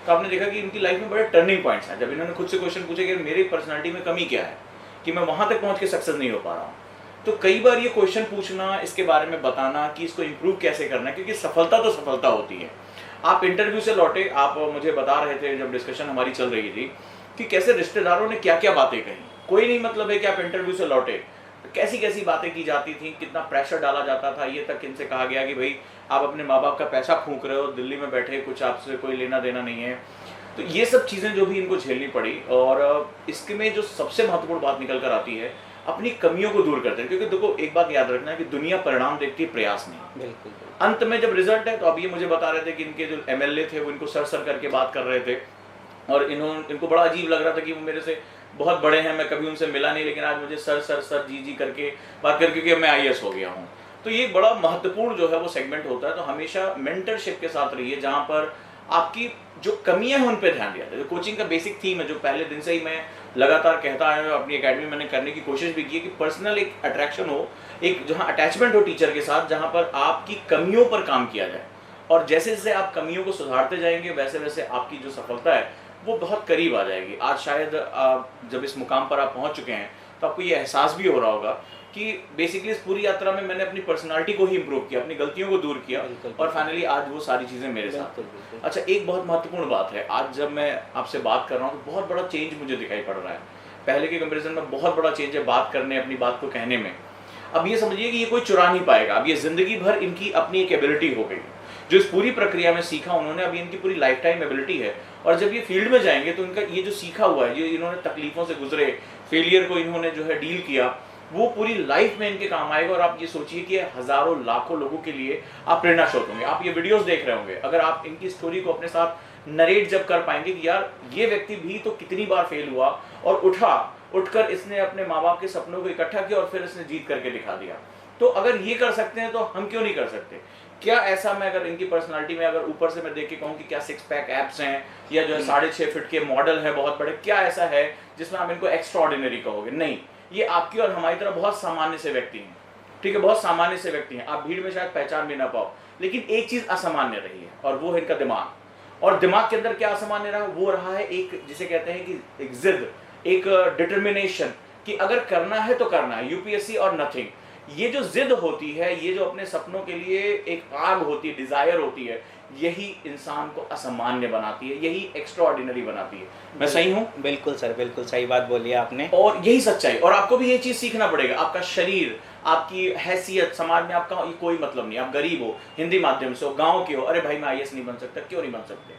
तो आपने देखा कि इनकी लाइफ में बड़े टर्निंग पॉइंट्स हैं। जब इन्होंने खुद से क्वेश्चन पूछे कि मेरी पर्सनैलिटी में कमी क्या है कि मैं वहाँ तक पहुँच के सक्सेस नहीं हो पा रहा हूँ, तो कई बार ये क्वेश्चन पूछना, इसके बारे में बताना कि इसको इम्प्रूव कैसे करना है, क्योंकि सफलता तो सफलता होती है। आप इंटरव्यू से लौटे, आप मुझे बता रहे थे जब डिस्कशन हमारी चल रही थी कि कैसे रिश्तेदारों ने क्या क्या बातें कही। कोई नहीं मतलब है कि आप इंटरव्यू से लौटे, कैसी कैसी बातें की जाती थी, कितना प्रेशर डाला जाता था। ये तक इनसे कहा गया कि भाई आप अपने माँ बाप का पैसा फूंक रहे हो, दिल्ली में बैठे, कुछ आपसे कोई लेना देना नहीं है। तो ये सब चीज़ें जो भी इनको झेलनी पड़ी, और इसके में जो सबसे महत्वपूर्ण बात निकल कर आती है, अपनी कमियों को दूर करते हैं। क्योंकि देखो, एक बात याद रखना है कि दुनिया परिणाम देखती है, प्रयास नहीं। बिल्कुल। अंत में जब रिजल्ट है, तो अब ये मुझे बता रहे थे कि इनके जो एमएलए थे वो इनको सर सर करके बात कर रहे थे, और इनको बड़ा अजीब लग रहा था कि वो मेरे से बहुत बड़े हैं, मैं कभी उनसे मिला नहीं, लेकिन आज मुझे सर सर सर जी जी करके बात करके, क्योंकि मैं आईएएस हो गया हूँ। तो ये बड़ा महत्वपूर्ण जो है वो सेगमेंट होता है। तो हमेशा मेंटरशिप के साथ रहिए, जहाँ पर आपकी जो कमियां हैं उन पर ध्यान दिया जाए। जो कोचिंग का बेसिक थीम है, जो पहले दिन से ही मैं लगातार कहता आया हूँ, अपनी एकेडमी मैंने करने की कोशिश भी की है कि पर्सनल एक अट्रैक्शन हो, एक जहाँ अटैचमेंट हो टीचर के साथ, जहाँ पर आपकी कमियों पर काम किया जाए। और जैसे जैसे आप कमियों को सुधारते जाएंगे, वैसे वैसे आपकी जो सफलता है वो बहुत करीब आ जाएगी। आज शायद जब इस मुकाम पर आप पहुंच चुके हैं तो आपको ये एहसास भी हो रहा होगा कि बेसिकली इस पूरी यात्रा में मैंने अपनी पर्सनालिटी को ही इम्प्रूव किया, अपनी गलतियों को दूर किया, और फाइनली आज वो सारी चीज़ें मेरे साथ। अच्छा, एक बहुत महत्वपूर्ण बात है, आज जब मैं आपसे बात कर रहा हूँ तो बहुत बड़ा चेंज मुझे दिखाई पड़ रहा है। पहले के कंपेरिजन में बहुत बड़ा चेंज है बात करने, अपनी बात को कहने में। अब ये समझिए कि ये कोई चुरा नहीं पाएगा। अब ये जिंदगी भर इनकी अपनी एक एबिलिटी हो गई, जो इस पूरी प्रक्रिया में सीखा उन्होंने, अभी इनकी पूरी लाइफ टाइम एबिलिटी है। और जब ये फील्ड में जाएंगे तो इनका ये जो सीखा हुआ है, जो इन्होंने तकलीफों से गुजरे, फेलियर को इन्होंने जो है डील किया, वो पूरी लाइफ में इनके काम आएगा। और आप ये सोचिए कि हजारों लाखों लोगों के लिए आप प्रेरणा स्रोत होंगे। आप ये वीडियोस देख रहे होंगे, अगर आप इनकी स्टोरी को अपने साथ नरेट जब कर पाएंगे कि यार ये व्यक्ति भी तो कितनी बार फेल हुआ और उठकर इसने अपने माँ बाप के सपनों को इकट्ठा किया और फिर इसने जीत करके दिखा दिया। तो अगर ये कर सकते हैं तो हम क्यों नहीं कर सकते? क्या ऐसा, मैं अगर इनकी पर्सनालिटी में अगर ऊपर से मैं देख के कहूँ कि क्या 6 पैक एप्स हैं, या जो है 6.5 फीट के मॉडल है बहुत बड़े, क्या ऐसा है जिसमें आप इनको एक्स्ट्रा ऑर्डिनरी कहोगे? नहीं, ये आपकी और हमारी तरह बहुत सामान्य से व्यक्ति हैं। ठीक है, बहुत सामान्य से व्यक्ति हैं, आप भीड़ में शायद पहचान भी ना पाओ, लेकिन एक चीज असामान्य रही है और वो है इनका दिमाग। और दिमाग के अंदर क्या असामान्य रहा? वो रहा है एक, जिसे कहते हैं कि एक जिद, एक डिटर्मिनेशन, कि अगर करना है तो करना है, यूपीएससी और नथिंग। ये जो जिद होती है, ये जो अपने सपनों के लिए एक आग होती है, डिजायर होती है, यही इंसान को असामान्य बनाती है, यही एक्स्ट्रा ऑर्डिनरी बनाती है। मैं सही हूँ? बिल्कुल सर, बिल्कुल सही बात बोली आपने, और यही सच्चाई। और आपको भी ये चीज सीखना पड़ेगा। आपका शरीर, आपकी हैसियत समाज में, आपका कोई मतलब नहीं। आप गरीब हो, हिंदी माध्यम से हो, गांव के हो, अरे भाई मैं आईएएस नहीं बन सकता, क्यों नहीं बन सकते?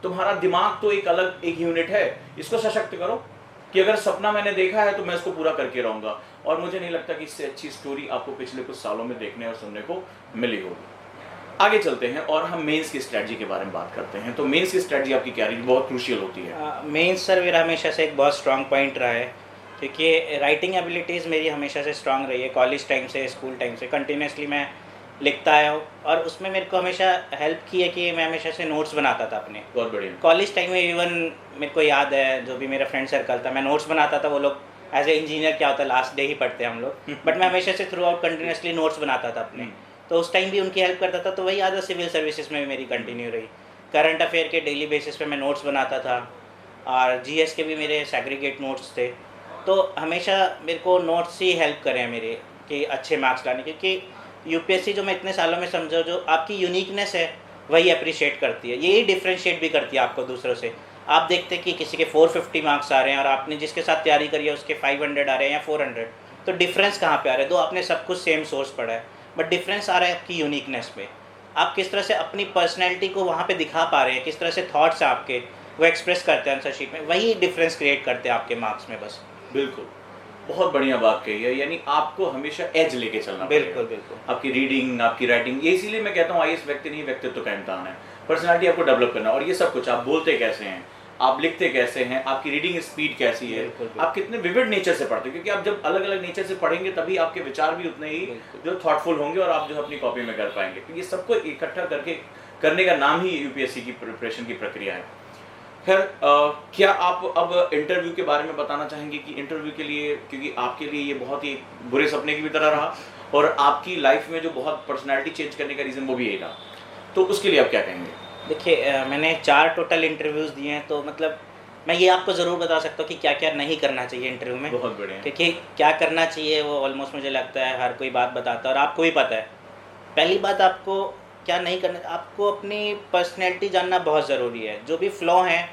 तुम्हारा दिमाग तो एक अलग एक यूनिट है, इसको सशक्त करो कि अगर सपना मैंने देखा है तो मैं इसको पूरा करके रहूंगा। और मुझे नहीं लगता कि इससे अच्छी स्टोरी आपको पिछले कुछ सालों में देखने और सुनने को मिली होगी। आगे चलते हैं और हम मेंस की स्ट्रेटजी के बारे में बात करते हैं। तो मेंस की स्ट्रेटजी आपकी क्या रही? बहुत क्रूशियल होती है। मेंस सर मेरा हमेशा से एक बहुत स्ट्रॉन्ग पॉइंट रहा है, क्योंकि राइटिंग एबिलिटीज़ मेरी हमेशा से स्ट्रॉन्ग रही है। कॉलेज टाइम से, स्कूल टाइम से कंटिन्यूसली मैं लिखता आया हूँ, और उसमें मेरे को हमेशा हेल्प की है कि मैं हमेशा से नोट्स बनाता था अपने। बहुत बढ़िया। कॉलेज टाइम में इवन मेरे को याद है, जो भी मेरा फ्रेंड सर्कल था, मैं नोट्स बनाता था। वो लोग एज ए इंजीनियर क्या होता है, लास्ट डे ही पढ़ते हैं हम लोग, बट मैं हमेशा से थ्रू आउट कंटिन्यूसली नोट्स बनाता था अपने। तो उस टाइम भी उनकी हेल्प करता था। तो वही आदत सिविल सर्विसेज में भी मेरी कंटिन्यू रही। करंट अफेयर के डेली बेसिस पे मैं नोट्स बनाता था, और जीएस के भी मेरे सेग्रीगेट नोट्स थे। तो हमेशा मेरे को नोट्स ही हेल्प करें मेरे कि अच्छे मार्क्स लाने, क्योंकि यूपीएससी जो मैं इतने सालों में समझा, जो आपकी यूनिकनेस है वही अप्रिशिएट करती है, यही डिफ्रेंशिएट भी करती है आपको दूसरों से। आप देखते हैं कि किसी के 450 मार्क्स आ रहे हैं और आपने जिसके साथ तैयारी करी है उसके 500 आ रहे हैं या 400, तो डिफरेंस कहाँ पे आ रहा है? दो आपने सब कुछ सेम सोर्स पढ़ा है, बट डिफरेंस आ रहा है आपकी यूनिकनेस पे। आप किस तरह से अपनी पर्सनैलिटी को वहाँ पे दिखा पा रहे हैं, किस तरह से थॉट्स आपके वो एक्सप्रेस करते हैं आंसर शीट में, वही डिफरेंस क्रिएट करते हैं आपके मार्क्स में बस। बिल्कुल, बहुत बढ़िया बात कही है। यानी आपको हमेशा एज लेके चलना पड़ेगा। बिल्कुल बिल्कुल आपकी रीडिंग, आपकी राइटिंग, ये इसीलिए मैं कहता हूँ आईएएस व्यक्ति नहीं, व्यक्तित्व का इम्तिहान है। पर्सनालिटी आपको डेवलप करना, और ये सब कुछ आप बोलते कैसे हैं, आप लिखते कैसे हैं, आपकी रीडिंग स्पीड कैसी है, बिल्कुल, बिल्कुल। आप कितने विविड नेचर से पढ़ते हो, क्योंकि आप जब अलग अलग नेचर से पढ़ेंगे तभी आपके विचार भी उतने ही बिल्कुल। जो थॉटफुल होंगे और आप जो है अपनी कॉपी में कर पाएंगे। तो ये सबको इकट्ठा करके करने का नाम ही यूपीएससी की प्रिपरेशन की प्रक्रिया है। खैर, क्या आप अब इंटरव्यू के बारे में बताना चाहेंगे कि इंटरव्यू के लिए, क्योंकि आपके लिए ये बहुत ही बुरे सपने की भी तरह रहा और आपकी लाइफ में जो बहुत पर्सनैलिटी चेंज करने का रीज़न वो भी यही रहा, तो उसके लिए आप क्या कहेंगे? देखिए, मैंने 4 टोटल इंटरव्यूज़ दिए हैं, तो मतलब मैं ये आपको ज़रूर बता सकता हूँ कि क्या क्या नहीं करना चाहिए इंटरव्यू में। बहुत बढ़िया। क्योंकि क्या करना चाहिए वो ऑलमोस्ट मुझे लगता है हर कोई बात बताता है और आपको भी पता है। पहली बात, आपको क्या नहीं करना, आपको अपनी पर्सनैलिटी जानना बहुत ज़रूरी है। जो भी फ्लॉ हैं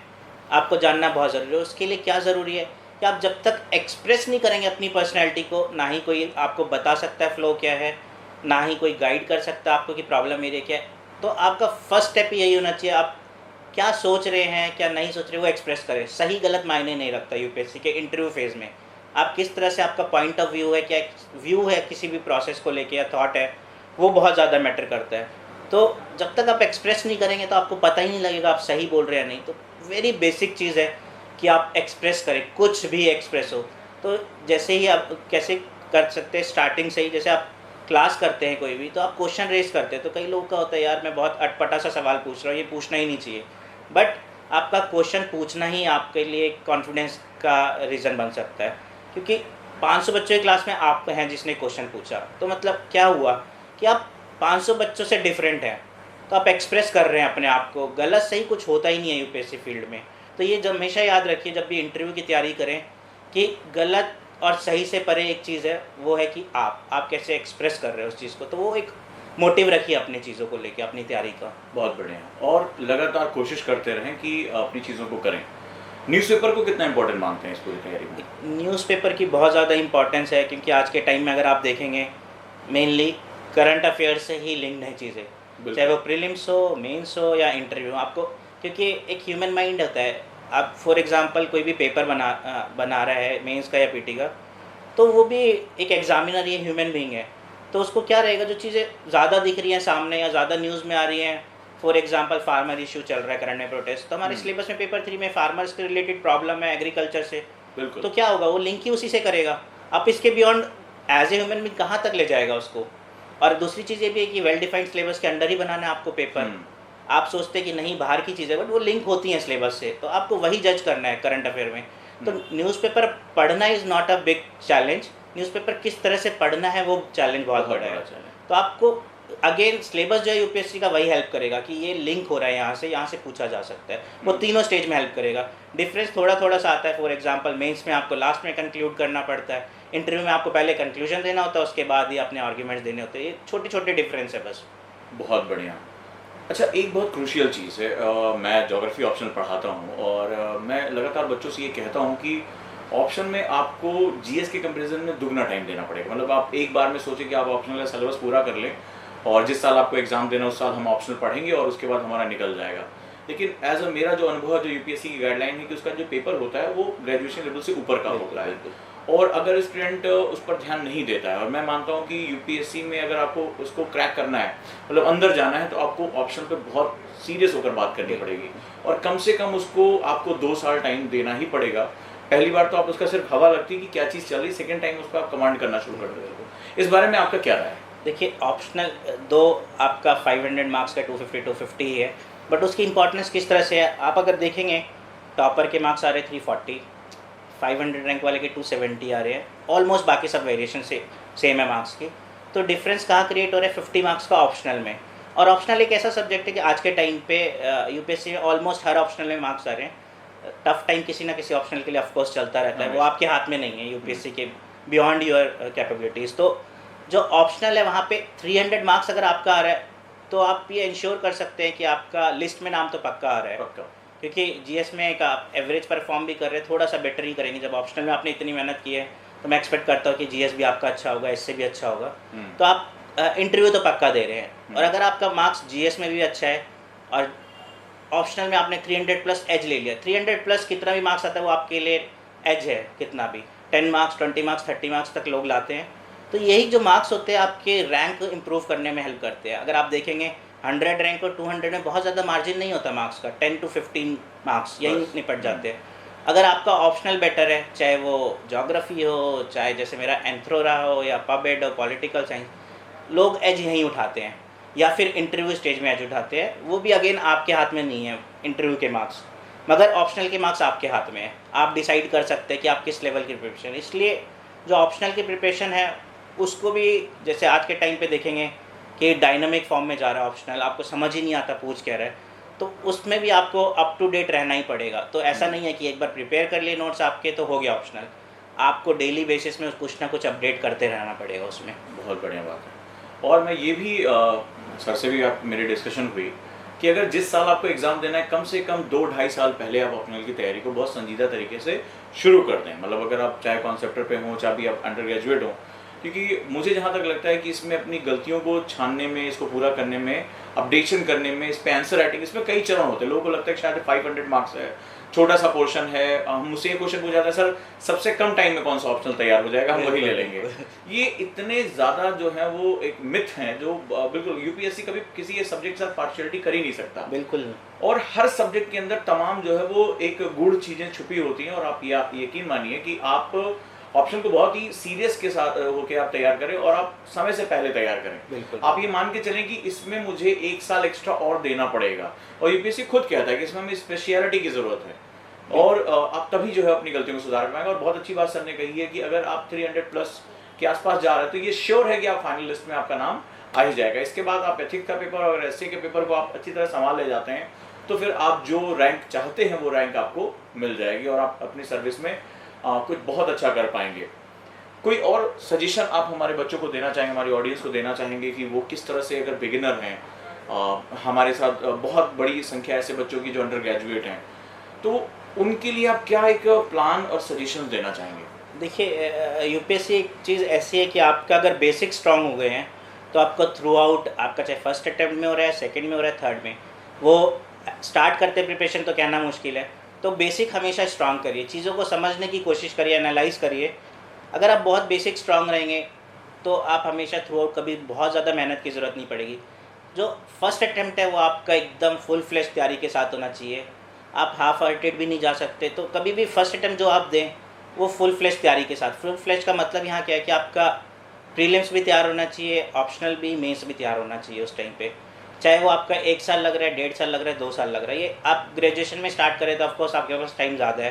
आपको जानना बहुत ज़रूरी है। उसके लिए क्या ज़रूरी है कि आप जब तक एक्सप्रेस नहीं करेंगे अपनी पर्सनैलिटी को, ना ही कोई आपको बता सकता है फ्लो क्या है, ना ही कोई गाइड कर सकता है आपको कि प्रॉब्लम एरिया क्या है। तो आपका फर्स्ट स्टेप यही होना चाहिए, आप क्या सोच रहे हैं, क्या नहीं सोच रहे, वो एक्सप्रेस करें। सही गलत मायने नहीं रखता यूपीएससी के इंटरव्यू फेज़ में। आप किस तरह से, आपका पॉइंट ऑफ व्यू है, क्या व्यू है किसी भी प्रोसेस को लेके या थॉट है, वो बहुत ज़्यादा मैटर करता है। तो जब तक आप एक्सप्रेस नहीं करेंगे तो आपको पता ही नहीं लगेगा आप सही बोल रहे हैं या नहीं। तो वेरी बेसिक चीज़ है कि आप एक्सप्रेस करें, कुछ भी एक्सप्रेस हो। तो जैसे ही आप कैसे कर सकते हैं, स्टार्टिंग से ही, जैसे आप क्लास करते हैं कोई भी, तो आप क्वेश्चन रेज करते हैं। तो कई लोगों का होता है, यार मैं बहुत अटपटा सा सवाल पूछ रहा हूँ, ये पूछना ही नहीं चाहिए। बट आपका क्वेश्चन पूछना ही आपके लिए कॉन्फिडेंस का रीज़न बन सकता है। क्योंकि 500 बच्चों की क्लास में आप हैं जिसने क्वेश्चन पूछा, तो मतलब क्या हुआ कि आप 500 बच्चों से डिफरेंट हैं। तो आप एक्सप्रेस कर रहे हैं अपने आप को, गलत सही कुछ होता ही नहीं है यूपीएससी फील्ड में। तो ये जब हमेशा याद रखिए जब भी इंटरव्यू की तैयारी करें कि गलत और सही से परे एक चीज़ है, वो है कि आप कैसे एक्सप्रेस कर रहे हो उस चीज़ को। तो वो एक मोटिव रखिए अपनी चीज़ों को लेके, अपनी तैयारी का। बहुत बढ़िया, और लगातार कोशिश करते रहें कि अपनी चीज़ों को करें। न्यूज़पेपर को कितना इंपॉर्टेंट मानते हैं इस पूरी तैयारी में? न्यूज़पेपर की बहुत ज़्यादा इंपॉर्टेंस है, क्योंकि आज के टाइम में अगर आप देखेंगे मेनली करंट अफेयर्स से ही लिंक्ड है चीज़ें, चाहे वो प्रीलिम्स हो, मेंस हो या इंटरव्यू। आपको, क्योंकि एक ह्यूमन माइंड होता है, आप फॉर एग्जांपल कोई भी पेपर बना रहा है मेंस का या पीटी का, तो वो भी एक एग्जामिनर, ये ह्यूमन बीइंग है। तो उसको क्या रहेगा, जो चीज़ें ज़्यादा दिख रही हैं सामने या ज़्यादा न्यूज़ में आ रही हैं, फॉर एग्जांपल फार्मर इशू चल रहा है करंट में, प्रोटेस्ट, तो हमारे सिलेबस में पेपर 3 में फार्मर्स के रिलेटेड प्रॉब्लम है एग्रीकल्चर से, बिल्कुल। तो क्या होगा, वो लिंक ही उसी से करेगा। आप इसके beyond as a human being कहाँ तक ले जाएगा उसको। और दूसरी चीज़ ये भी है कि वेल डिफाइंड सिलेबस के अंडर ही बनाना है आपको पेपर। आप सोचते हैं कि नहीं बाहर की चीज़ है, बट वो लिंक होती हैं सिलेबस से, तो आपको वही जज करना है करंट अफेयर में। तो न्यूज़पेपर पढ़ना is not a big challenge, newspaper किस तरह से पढ़ना है वो चैलेंज बहुत बड़ा है। तो आपको अगेन सिलेबस जो है यूपीएससी का वही हेल्प करेगा कि ये लिंक हो रहा है, यहाँ से पूछा जा सकता है। वो तीनों स्टेज में हेल्प करेगा। डिफरेंस थोड़ा थोड़ा सा आता है, फॉर एग्जांपल मेंस में आपको लास्ट में कंक्लूड करना पड़ता है, इंटरव्यू में आपको पहले कंक्लूजन देना होता है, उसके बाद ही अपने आर्ग्यूमेंट्स देने होते हैं। ये छोटे छोटे डिफरेंस है बस। बहुत बढ़िया। अच्छा, एक बहुत क्रूशियल चीज़ है, मैं ज्योग्राफी ऑप्शनल पढ़ाता हूँ और मैं लगातार बच्चों से ये कहता हूँ कि ऑप्शन में आपको जीएस के कंपैरिजन में दुगना टाइम देना पड़ेगा। मतलब आप एक बार में सोचें कि आप ऑप्शनल का सिलेबस पूरा कर लें और जिस साल आपको एग्जाम देना उस साल हम ऑप्शनल पढ़ेंगे और उसके बाद हमारा निकल जाएगा। लेकिन एज अ मेरा जो अनुभव है, जो यूपीएससी की गाइडलाइन है कि उसका जो पेपर होता है वो ग्रेजुएशन लेवल से ऊपर का होता है, और अगर स्टूडेंट उस पर ध्यान नहीं देता है, और मैं मानता हूँ कि यूपीएससी में अगर आपको उसको क्रैक करना है, मतलब अंदर जाना है, तो आपको ऑप्शन पे बहुत सीरियस होकर बात करनी पड़ेगी और कम से कम उसको आपको 2 साल टाइम देना ही पड़ेगा। पहली बार तो आप उसका सिर्फ हवा लगती है कि क्या चीज़ चल रही, सेकेंड टाइम उसको आप कमांड करना शुरू कर देते हो। इस बारे में आपका क्या राय है? देखिए, ऑप्शनल दो आपका 500 मार्क्स का 250 ही है, बट उसकी इंपॉर्टेंस किस तरह से है आप अगर देखेंगे, टॉपर के मार्क्स आ रहे 340, 500 रैंक वाले के 270 आ रहे हैं, ऑलमोस्ट बाकी सब वेरिएशन से सेम है मार्क्स की। तो डिफरेंस कहाँ क्रिएट हो रहा है, 50 मार्क्स का ऑप्शनल में। और ऑप्शनल एक ऐसा सब्जेक्ट है कि आज के टाइम पे यूपीएससी में ऑलमोस्ट हर ऑप्शनल में मार्क्स आ रहे हैं। टफ टाइम किसी ना किसी ऑप्शनल के लिए ऑफकोर्स चलता रहता है, वो आपके हाथ में नहीं है, यूपीएससी के बियॉन्ड योर कैपेबिलिटीज़। तो जो ऑप्शनल है वहाँ पे 300 मार्क्स अगर आपका आ रहा है, तो आप ये इंश्योर कर सकते हैं कि आपका लिस्ट में नाम तो पक्का आ रहा है, पक्का। क्योंकि जीएस में एक आप एवरेज परफॉर्म भी कर रहे हैं, थोड़ा सा बेटर ही करेंगे। जब ऑप्शनल में आपने इतनी मेहनत की है तो मैं एक्सपेक्ट करता हूँ कि जीएस भी आपका अच्छा होगा, इससे भी अच्छा होगा। तो आप इंटरव्यू तो पक्का दे रहे हैं। और अगर आपका मार्क्स जीएस में भी अच्छा है और ऑप्शनल में आपने 300 प्लस एज ले लिया, 300 प्लस कितना भी मार्क्स आता है वो आपके लिए एज है, कितना भी 10 मार्क्स 20 मार्क्स 30 मार्क्स तक लोग लाते हैं। तो यही जो मार्क्स होते हैं आपके रैंक इंप्रूव करने में हेल्प करते हैं। अगर आप देखेंगे 100 रैंक और 200 में बहुत ज़्यादा मार्जिन नहीं होता मार्क्स का, 10 to 15 मार्क्स यही निपट जाते हैं। अगर आपका ऑप्शनल बेटर है, चाहे वो ज्योग्राफी हो, चाहे जैसे मेरा एंथ्रो रहा हो या पब एड हो, पॉलिटिकल साइंस, लोग एज यहीं उठाते हैं या फिर इंटरव्यू स्टेज में एज उठाते हैं। वो भी अगेन आपके हाथ में नहीं है इंटरव्यू के मार्क्स, मगर ऑप्शनल के मार्क्स आपके हाथ में है। आप डिसाइड कर सकते हैं कि आप किस लेवल की प्रिपरेशन। इसलिए जो ऑप्शनल की प्रिपरेशन है उसको भी, जैसे आज के टाइम पे देखेंगे कि डायनामिक फॉर्म में जा रहा है ऑप्शनल, आपको समझ ही नहीं आता पूछ क्या रहा है, तो उसमें भी आपको अप टू डेट रहना ही पड़ेगा। तो ऐसा नहीं है कि एक बार प्रिपेयर कर लिए नोट्स आपके तो हो गया ऑप्शनल, आपको डेली बेसिस में कुछ ना कुछ अपडेट करते रहना पड़ेगा उसमें। बहुत बढ़िया बात है। और मैं ये भी सर से भी आप मेरी डिस्कशन हुई कि अगर जिस साल आपको एग्ज़ाम देना है, कम से कम 2-2.5 साल पहले आप ऑप्शनल की तैयारी को बहुत संजीदा तरीके से शुरू कर दें। मतलब अगर आप चाहे कॉन्सेप्टर पे हों, चाहे भी आप अंडर ग्रेजुएट हों, क्योंकि मुझे जहाँ तक लगता है कि इसमें अपनी गलतियों को छानने में, इसको पूरा करने में, अपडेशन करने में, इस पे आंसर राइटिंग, इसमें कई चरण होते हैं। लोगों को लगता है कि शायद 500 मार्क्स है, छोटा सा पोर्शन है। मुझसे ये क्वेश्चन पूछा जाता है, सर सबसे कम टाइम में कौन सा ऑप्शनल तैयार हो जाएगा, हम वही ले लेंगे। ये इतने ज़्यादा जो है वो एक मिथ है जो बिल्कुल यूपीएससी कभी किसी सब्जेक्ट के साथ पार्शियलिटी कर ही नहीं सकता। बिल्कुल। और हर सब्जेक्ट के अंदर तमाम जो है वो एक गूढ़ चीज़ें छुपी होती हैं। और आप यकीन मानिए कि आप ऑप्शन को बहुत ही सीरियस के साथ होके आप तैयार करें और आप समय से पहले तैयार करें। बिल्कुल। आप ये मान के चलें कि इसमें मुझे 1 साल एक्स्ट्रा और देना पड़ेगा, और यूपीएससी खुद कहता है कि इसमें हमें स्पेशलिटी की ज़रूरत है। और आप तभी जो है अपनी गलतियों को सुधार पाएंगे। और बहुत अच्छी बात सर ने कही है कि अगर आप 300 प्लस के आसपास जा रहे हैं तो ये श्योर है कि आप फाइनल लिस्ट में आपका नाम आ ही जाएगा। इसके बाद आप एथिक्स का पेपर और एसए के पेपर को आप अच्छी तरह संभाल ले जाते हैं तो फिर आप जो रैंक चाहते हैं वो रैंक आपको मिल जाएगी और आप अपनी सर्विस में कुछ बहुत अच्छा कर पाएंगे। कोई और सजेशन आप हमारे बच्चों को देना चाहेंगे, हमारी ऑडियंस को देना चाहेंगे कि वो किस तरह से, अगर बिगिनर हैं, हमारे साथ बहुत बड़ी संख्या ऐसे बच्चों की जो अंडर ग्रेजुएट हैं, तो उनके लिए आप क्या एक प्लान और सजेशन देना चाहेंगे? देखिए, यूपीएससी एक चीज़ ऐसी है कि आपका अगर बेसिक स्ट्रांग हो गए हैं तो आपका थ्रू आउट, आपका चाहे फर्स्ट अटैम्प्ट में हो रहा है, सेकंड में हो रहा है, थर्ड में, वो स्टार्ट करते प्रिपरेशन तो कहना मुश्किल है। तो बेसिक हमेशा स्ट्रांग करिए, चीज़ों को समझने की कोशिश करिए, एनालाइज करिए। अगर आप बहुत बेसिक स्ट्रांग रहेंगे तो आप हमेशा थ्रू आउट कभी बहुत ज़्यादा मेहनत की ज़रूरत नहीं पड़ेगी। जो फर्स्ट अटैम्प्ट है वो आपका एकदम फुल फ्लेश तैयारी के साथ होना चाहिए। आप हाफ हार्टेड भी नहीं जा सकते। तो कभी भी फर्स्ट अटैम्प्ट जो आप दें वो फुल फ्लेश तैयारी के साथ। फुल फ्लेश का मतलब यहाँ क्या है कि आपका प्रीलिम्स भी तैयार होना चाहिए, ऑप्शनल भी, मेंस भी तैयार होना चाहिए उस टाइम पे। चाहे वो आपका 1 साल लग रहा है, 1.5 साल लग रहा है, 2 साल लग रहा है। ये आप ग्रेजुएशन में स्टार्ट करें तो ऑफकोर्स आपके पास टाइम ज़्यादा है,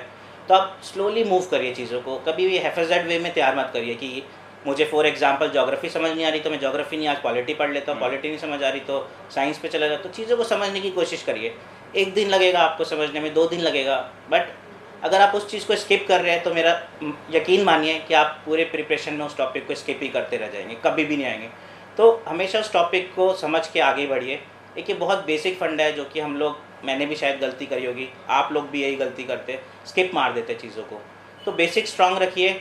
तो आप स्लोली मूव करिए चीज़ों को। कभी भी हैफेज़र्ड वे में तैयार मत करिए कि मुझे फॉर एग्जांपल ज्योग्राफी समझ नहीं आ रही तो मैं ज्योग्राफी नहीं, आज पॉलिटी पढ़ लेता हूँ, पॉलिटी नहीं समझ आ रही तो साइंस पे चला जाता। तो चीज़ों को समझने की कोशिश करिए। 1 दिन लगेगा आपको समझने में, 2 दिन लगेगा, बट अगर आप उस चीज़ को स्किप कर रहे हैं तो मेरा यकीन मानिए कि आप पूरे प्रिपरेशन में उस टॉपिक को स्किप ही करते रह जाएंगे, कभी भी नहीं आएंगे। तो हमेशा उस टॉपिक को समझ के आगे बढ़िए। एक ये बहुत बेसिक फंड है जो कि हम लोग, मैंने भी शायद गलती करी होगी, आप लोग भी यही गलती करते, स्किप मार देते चीज़ों को। तो बेसिक स्ट्रांग रखिए,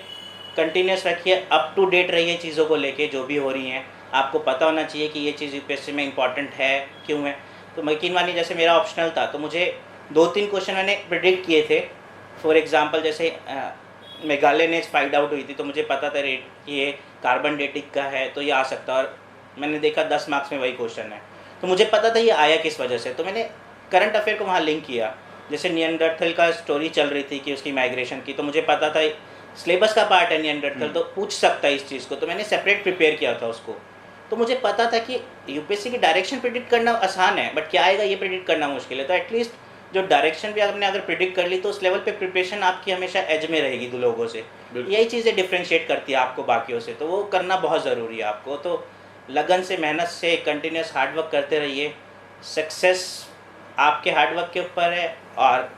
कंटिन्यूस रखिए, अप टू डेट रहिए चीज़ों को लेके जो भी हो रही हैं। आपको पता होना चाहिए कि ये चीज़ यूपीएससी में इंपॉर्टेंट है, क्यों है। तो यकीन मानिए जैसे मेरा ऑप्शनल था तो मुझे 2-3 क्वेश्चन मैंने प्रिडिक्ट किए थे। फॉर एग्जांपल जैसे मेघालय ने फाइंड आउट हुई थी तो मुझे पता था रेट कि ये कार्बन डेटिक का है तो ये आ सकता है, और मैंने देखा 10 मार्क्स में वही क्वेश्चन है तो मुझे पता था ये आया किस वजह से। तो मैंने करंट अफेयर को वहाँ लिंक किया। जैसे नियंडरथल का स्टोरी चल रही थी कि उसकी माइग्रेशन की, तो मुझे पता था सिलेबस का पार्ट है नियंडरथल, तो पूछ सकता है इस चीज़ को, तो मैंने सेपरेट प्रिपेयर किया था उसको। तो मुझे पता था कि यूपीएससी की डायरेक्शन प्रिडिक्ट करना आसान है, बट क्या आएगा ये प्रिडिक्ट करना मुश्किल है। तो एटलीस्ट जो डायरेक्शन भी आपने अगर प्रिडिक्ट कर ली तो उस लेवल पे प्रिपरेशन आपकी हमेशा एज में रहेगी दो लोगों से। यही चीज़ें डिफ्रेंशिएट करती है आपको बाकियों से, तो वो करना बहुत ज़रूरी है आपको। तो लगन से, मेहनत से, कंटिन्यूस हार्डवर्क करते रहिए। सक्सेस आपके हार्डवर्क के ऊपर है, और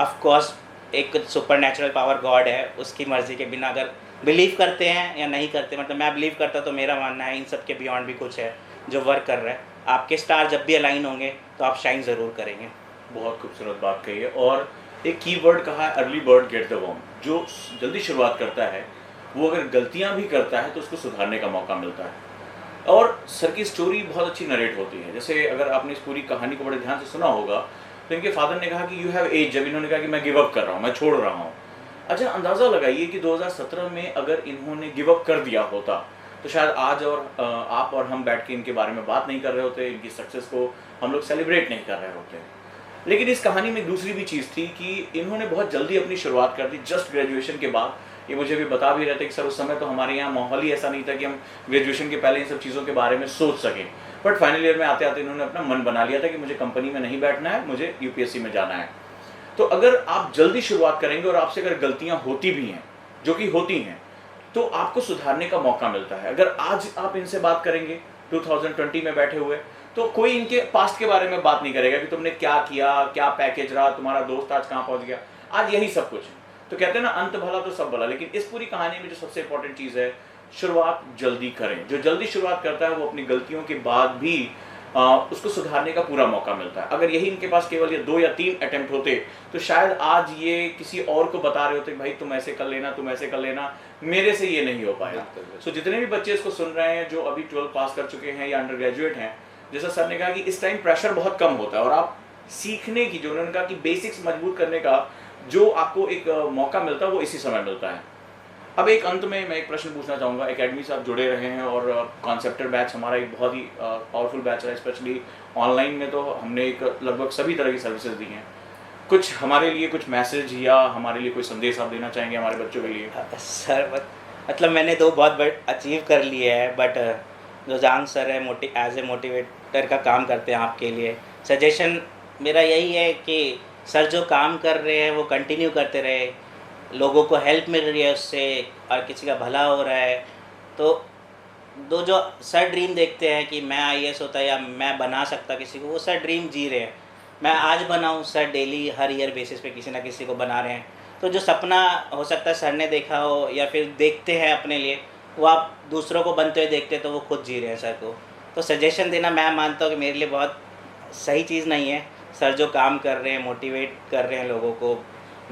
ऑफ कोर्स एक सुपर नेचुरल पावर गॉड है, उसकी मर्ज़ी के बिना अगर बिलीव करते हैं या नहीं करते, मतलब मैं बिलीव करता तो मेरा मानना है इन सब के बियॉन्ड भी कुछ है जो वर्क कर रहा है। आपके स्टार जब भी अलाइन होंगे तो आप शाइन ज़रूर करेंगे। बहुत खूबसूरत बात कही है। और एक कीवर्ड कहा है, early bird get the worm. जो जल्दी शुरुआत करता है वो अगर गलतियां भी करता है तो उसको सुधारने का मौका मिलता है। और सर की स्टोरी बहुत अच्छी नरेट होती है। जैसे अगर आपने इस पूरी कहानी को बड़े ध्यान से सुना होगा तो इनके फादर ने कहा कि यू हैव एज, जब इन्होंने कहा कि मैं गिव अप कर रहा हूँ, मैं छोड़ रहा हूँ। अच्छा, अंदाज़ा लगाइए कि 2017 में अगर इन्होंने गिव अप कर दिया होता तो शायद आज और आप और हम बैठ के इनके बारे में बात नहीं कर रहे होते, इनकी सक्सेस को हम लोग सेलिब्रेट नहीं कर रहे होते। लेकिन इस कहानी में दूसरी भी चीज़ थी कि इन्होंने बहुत जल्दी अपनी शुरुआत कर दी, जस्ट ग्रेजुएशन के बाद। ये मुझे भी बता भी रहे थे कि सर उस समय तो हमारे यहाँ माहौल ही ऐसा नहीं था कि हम ग्रेजुएशन के पहले इन सब चीज़ों के बारे में सोच सकें। बट फाइनल ईयर में आते आते इन्होंने अपना मन बना लिया था कि मुझे कंपनी में नहीं बैठना है, मुझे यूपीएससी में जाना है। तो अगर आप जल्दी शुरुआत करेंगे और आपसे अगर गलतियाँ होती भी हैं, जो कि होती हैं, तो आपको सुधारने का मौका मिलता है। अगर आज आप इनसे बात करेंगे 2020 में बैठे हुए, तो कोई इनके पास्ट के बारे में बात नहीं करेगा कि तुमने क्या किया, क्या पैकेज रहा, तुम्हारा दोस्त आज कहाँ पहुँच गया। आज यही सब कुछ है। तो कहते हैं ना, अंत भला तो सब भला। लेकिन इस पूरी कहानी में जो सबसे इंपॉर्टेंट चीज़ है, शुरुआत जल्दी करें। जो जल्दी शुरुआत करता है वो अपनी गलतियों के बाद भी उसको सुधारने का पूरा मौका मिलता है। अगर यही इनके पास केवल ये 2 या 3 अटेम्प्ट होते तो शायद आज ये किसी और को बता रहे होते भाई तुम ऐसे कर लेना, तुम ऐसे कर लेना, मेरे से ये नहीं हो पाया। सो जितने भी बच्चे इसको सुन रहे हैं जो अभी 12 पास कर चुके हैं या अंडर ग्रेजुएट हैं, जैसा सर ने कहा कि इस टाइम प्रेशर बहुत कम होता है और आप सीखने की, जो उन्होंने कहा कि बेसिक्स मजबूत करने का जो आपको एक मौका मिलता है वो इसी समय मिलता है। अब एक अंत में मैं एक प्रश्न पूछना चाहूँगा। एकेडमी से आप जुड़े रहे हैं और कॉन्सेप्टर बैच हमारा एक बहुत ही पावरफुल बैच है। स्पेशली ऑनलाइन में तो हमने एक लगभग सभी तरह की सर्विसेज दी हैं। कुछ हमारे लिए कुछ मैसेज या हमारे लिए कोई संदेश आप देना चाहेंगे हमारे बच्चों के लिए? सर मतलब मैंने तो बहुत अचीव कर लिए है, बट जो जांग सर है एज ए मोटिवेटर का काम करते हैं आपके लिए। सजेशन मेरा यही है कि सर जो काम कर रहे हैं वो कंटिन्यू करते रहे, लोगों को हेल्प मिल रही है उससे और किसी का भला हो रहा है। तो जो सर ड्रीम देखते हैं कि मैं आईएएस होता या मैं बना सकता किसी को, वो सर ड्रीम जी रहे हैं। मैं आज बनाऊँ, सर डेली हर ईयर बेसिस पे किसी ना किसी को बना रहे हैं। तो जो सपना हो सकता है सर ने देखा हो या फिर देखते हैं अपने लिए, वो आप दूसरों को बनते हुए देखते हैं तो वो खुद जी रहे हैं सर को। तो सजेशन देना मैं मानता हूँ कि मेरे लिए बहुत सही चीज़ नहीं है। सर जो काम कर रहे हैं, मोटिवेट कर रहे हैं लोगों को,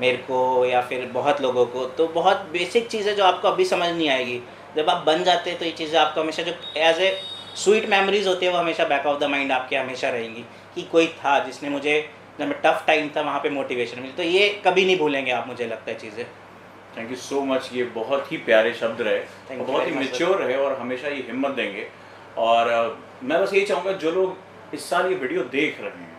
मेरे को या फिर बहुत लोगों को, तो बहुत बेसिक चीज़ है जो आपको अभी समझ नहीं आएगी। जब आप बन जाते हैं तो ये चीज़ें आपको हमेशा जो एज ए स्वीट मेमोरीज होती है वो हमेशा बैक ऑफ द माइंड आपके हमेशा रहेंगी कि कोई था जिसने मुझे, जब मैं टफ टाइम था वहाँ पे मोटिवेशन मिली। तो ये कभी नहीं भूलेंगे आप, मुझे लगता है चीज़ें। Thank you so much. ये बहुत ही प्यारे शब्द रहे, बहुत ही very much, मैच्योर रहे और हमेशा ये हिम्मत देंगे। और मैं बस यही चाहूँगा जो लोग इस साल ये वीडियो देख रहे हैं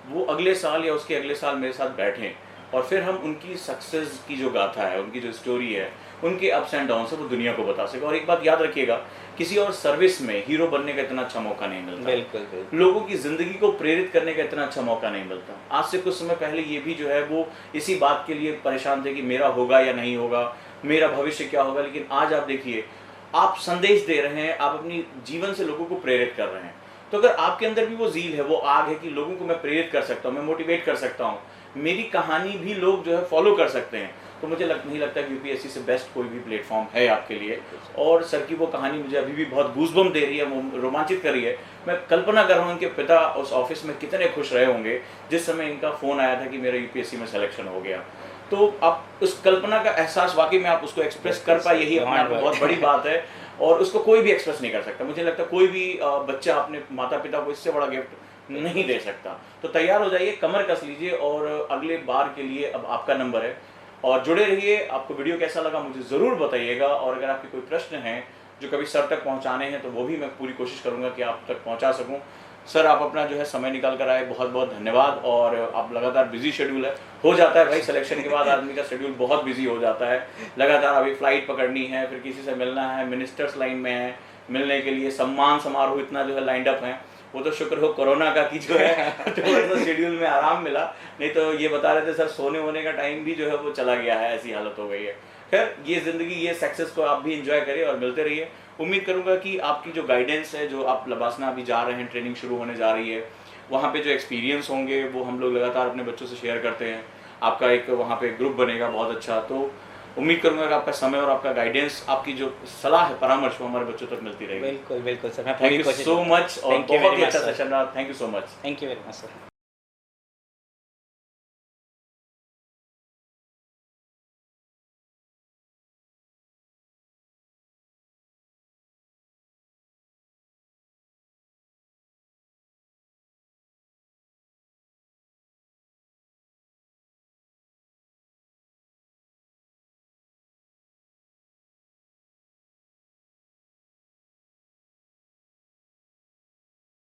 वो अगले साल या उसके अगले साल मेरे साथ बैठें और फिर हम उनकी सक्सेस की जो गाथा है, उनकी जो स्टोरी है, उनके अप्स एंड डाउन से वो दुनिया को बता सके। और एक बात याद रखिएगा, किसी और सर्विस में हीरो बनने का इतना अच्छा मौका नहीं मिलता। बिल्कुल। लोगों की ज़िंदगी को प्रेरित करने का इतना अच्छा मौका नहीं मिलता। आज से कुछ समय पहले ये भी जो है वो इसी बात के लिए परेशान थे कि मेरा होगा या नहीं होगा, मेरा भविष्य क्या होगा। लेकिन आज आप देखिए, आप संदेश दे रहे हैं, आप अपनी जीवन से लोगों को प्रेरित कर रहे हैं। तो अगर आपके अंदर भी वो ज़ील है, वो आग है कि लोगों को मैं प्रेरित कर सकता हूँ, मैं मोटिवेट कर सकता हूँ, मेरी कहानी भी लोग जो है फॉलो कर सकते हैं, तो मुझे नहीं लगता कि यूपीएससी से बेस्ट कोई भी प्लेटफॉर्म है आपके लिए। और सर की वो कहानी मुझे अभी भी बहुत गूज़बम्प दे रही है, रोमांचित कर रही है। मैं कल्पना कर रहा हूँ इनके पिता उस ऑफिस में कितने खुश रहे होंगे जिस समय इनका फ़ोन आया था कि मेरा यूपीएससी में सिलेक्शन हो गया। तो आप उस कल्पना का एहसास वाकई में आप उसको एक्सप्रेस कर पाए, यही अपने आप में बहुत बड़ी बात है और उसको कोई भी एक्सप्रेस नहीं कर सकता। मुझे लगता है कोई भी बच्चा अपने माता पिता को इससे बड़ा गिफ्ट नहीं दे सकता। तो तैयार हो जाइए, कमर कस लीजिए और अगले बार के लिए अब आपका नंबर है। और जुड़े रहिए। आपको वीडियो कैसा लगा मुझे ज़रूर बताइएगा और अगर आपके कोई प्रश्न हैं जो कभी सर तक पहुंचाने हैं तो वो भी मैं पूरी कोशिश करूंगा कि आप तक पहुंचा सकूं। सर आप अपना जो है समय निकाल कर आए, बहुत बहुत धन्यवाद। और आप लगातार बिजी शेड्यूल है, हो जाता है भाई, सिलेक्शन के बाद आदमी का शेड्यूल बहुत बिजी हो जाता है। लगातार अभी फ्लाइट पकड़नी है, फिर किसी से मिलना है, मिनिस्टर्स लाइन में है मिलने के लिए, सम्मान समारोह इतना जो है लाइंड अप है। वो तो शुक्र हो कोरोना का कि जो है तो शेड्यूल में आराम मिला, नहीं तो ये बता रहे थे सर सोने वोने का टाइम भी जो है वो चला गया है, ऐसी हालत हो गई है। खैर ये ज़िंदगी, ये सक्सेस को आप भी इंजॉय करिए और मिलते रहिए। उम्मीद करूंगा कि आपकी जो गाइडेंस है, जो आप लबासना अभी जा रहे हैं, ट्रेनिंग शुरू होने जा रही है, वहाँ पे जो एक्सपीरियंस होंगे वो हम लोग लगातार अपने बच्चों से शेयर करते हैं। आपका एक वहाँ पे ग्रुप बनेगा बहुत अच्छा। तो उम्मीद करूंगा कि आपका समय और आपका गाइडेंस, आपकी जो सलाह है, परामर्श, वो हमारे बच्चों तक मिलती रहेगी। बिल्कुल बिल्कुल सर, मैं थैंक पूरी यू कोशिश सो करूंगा। मच और Thank you बहुत very ही much, अच्छा sir. सेशन रहा। Thank you so much. Thank you very much sir.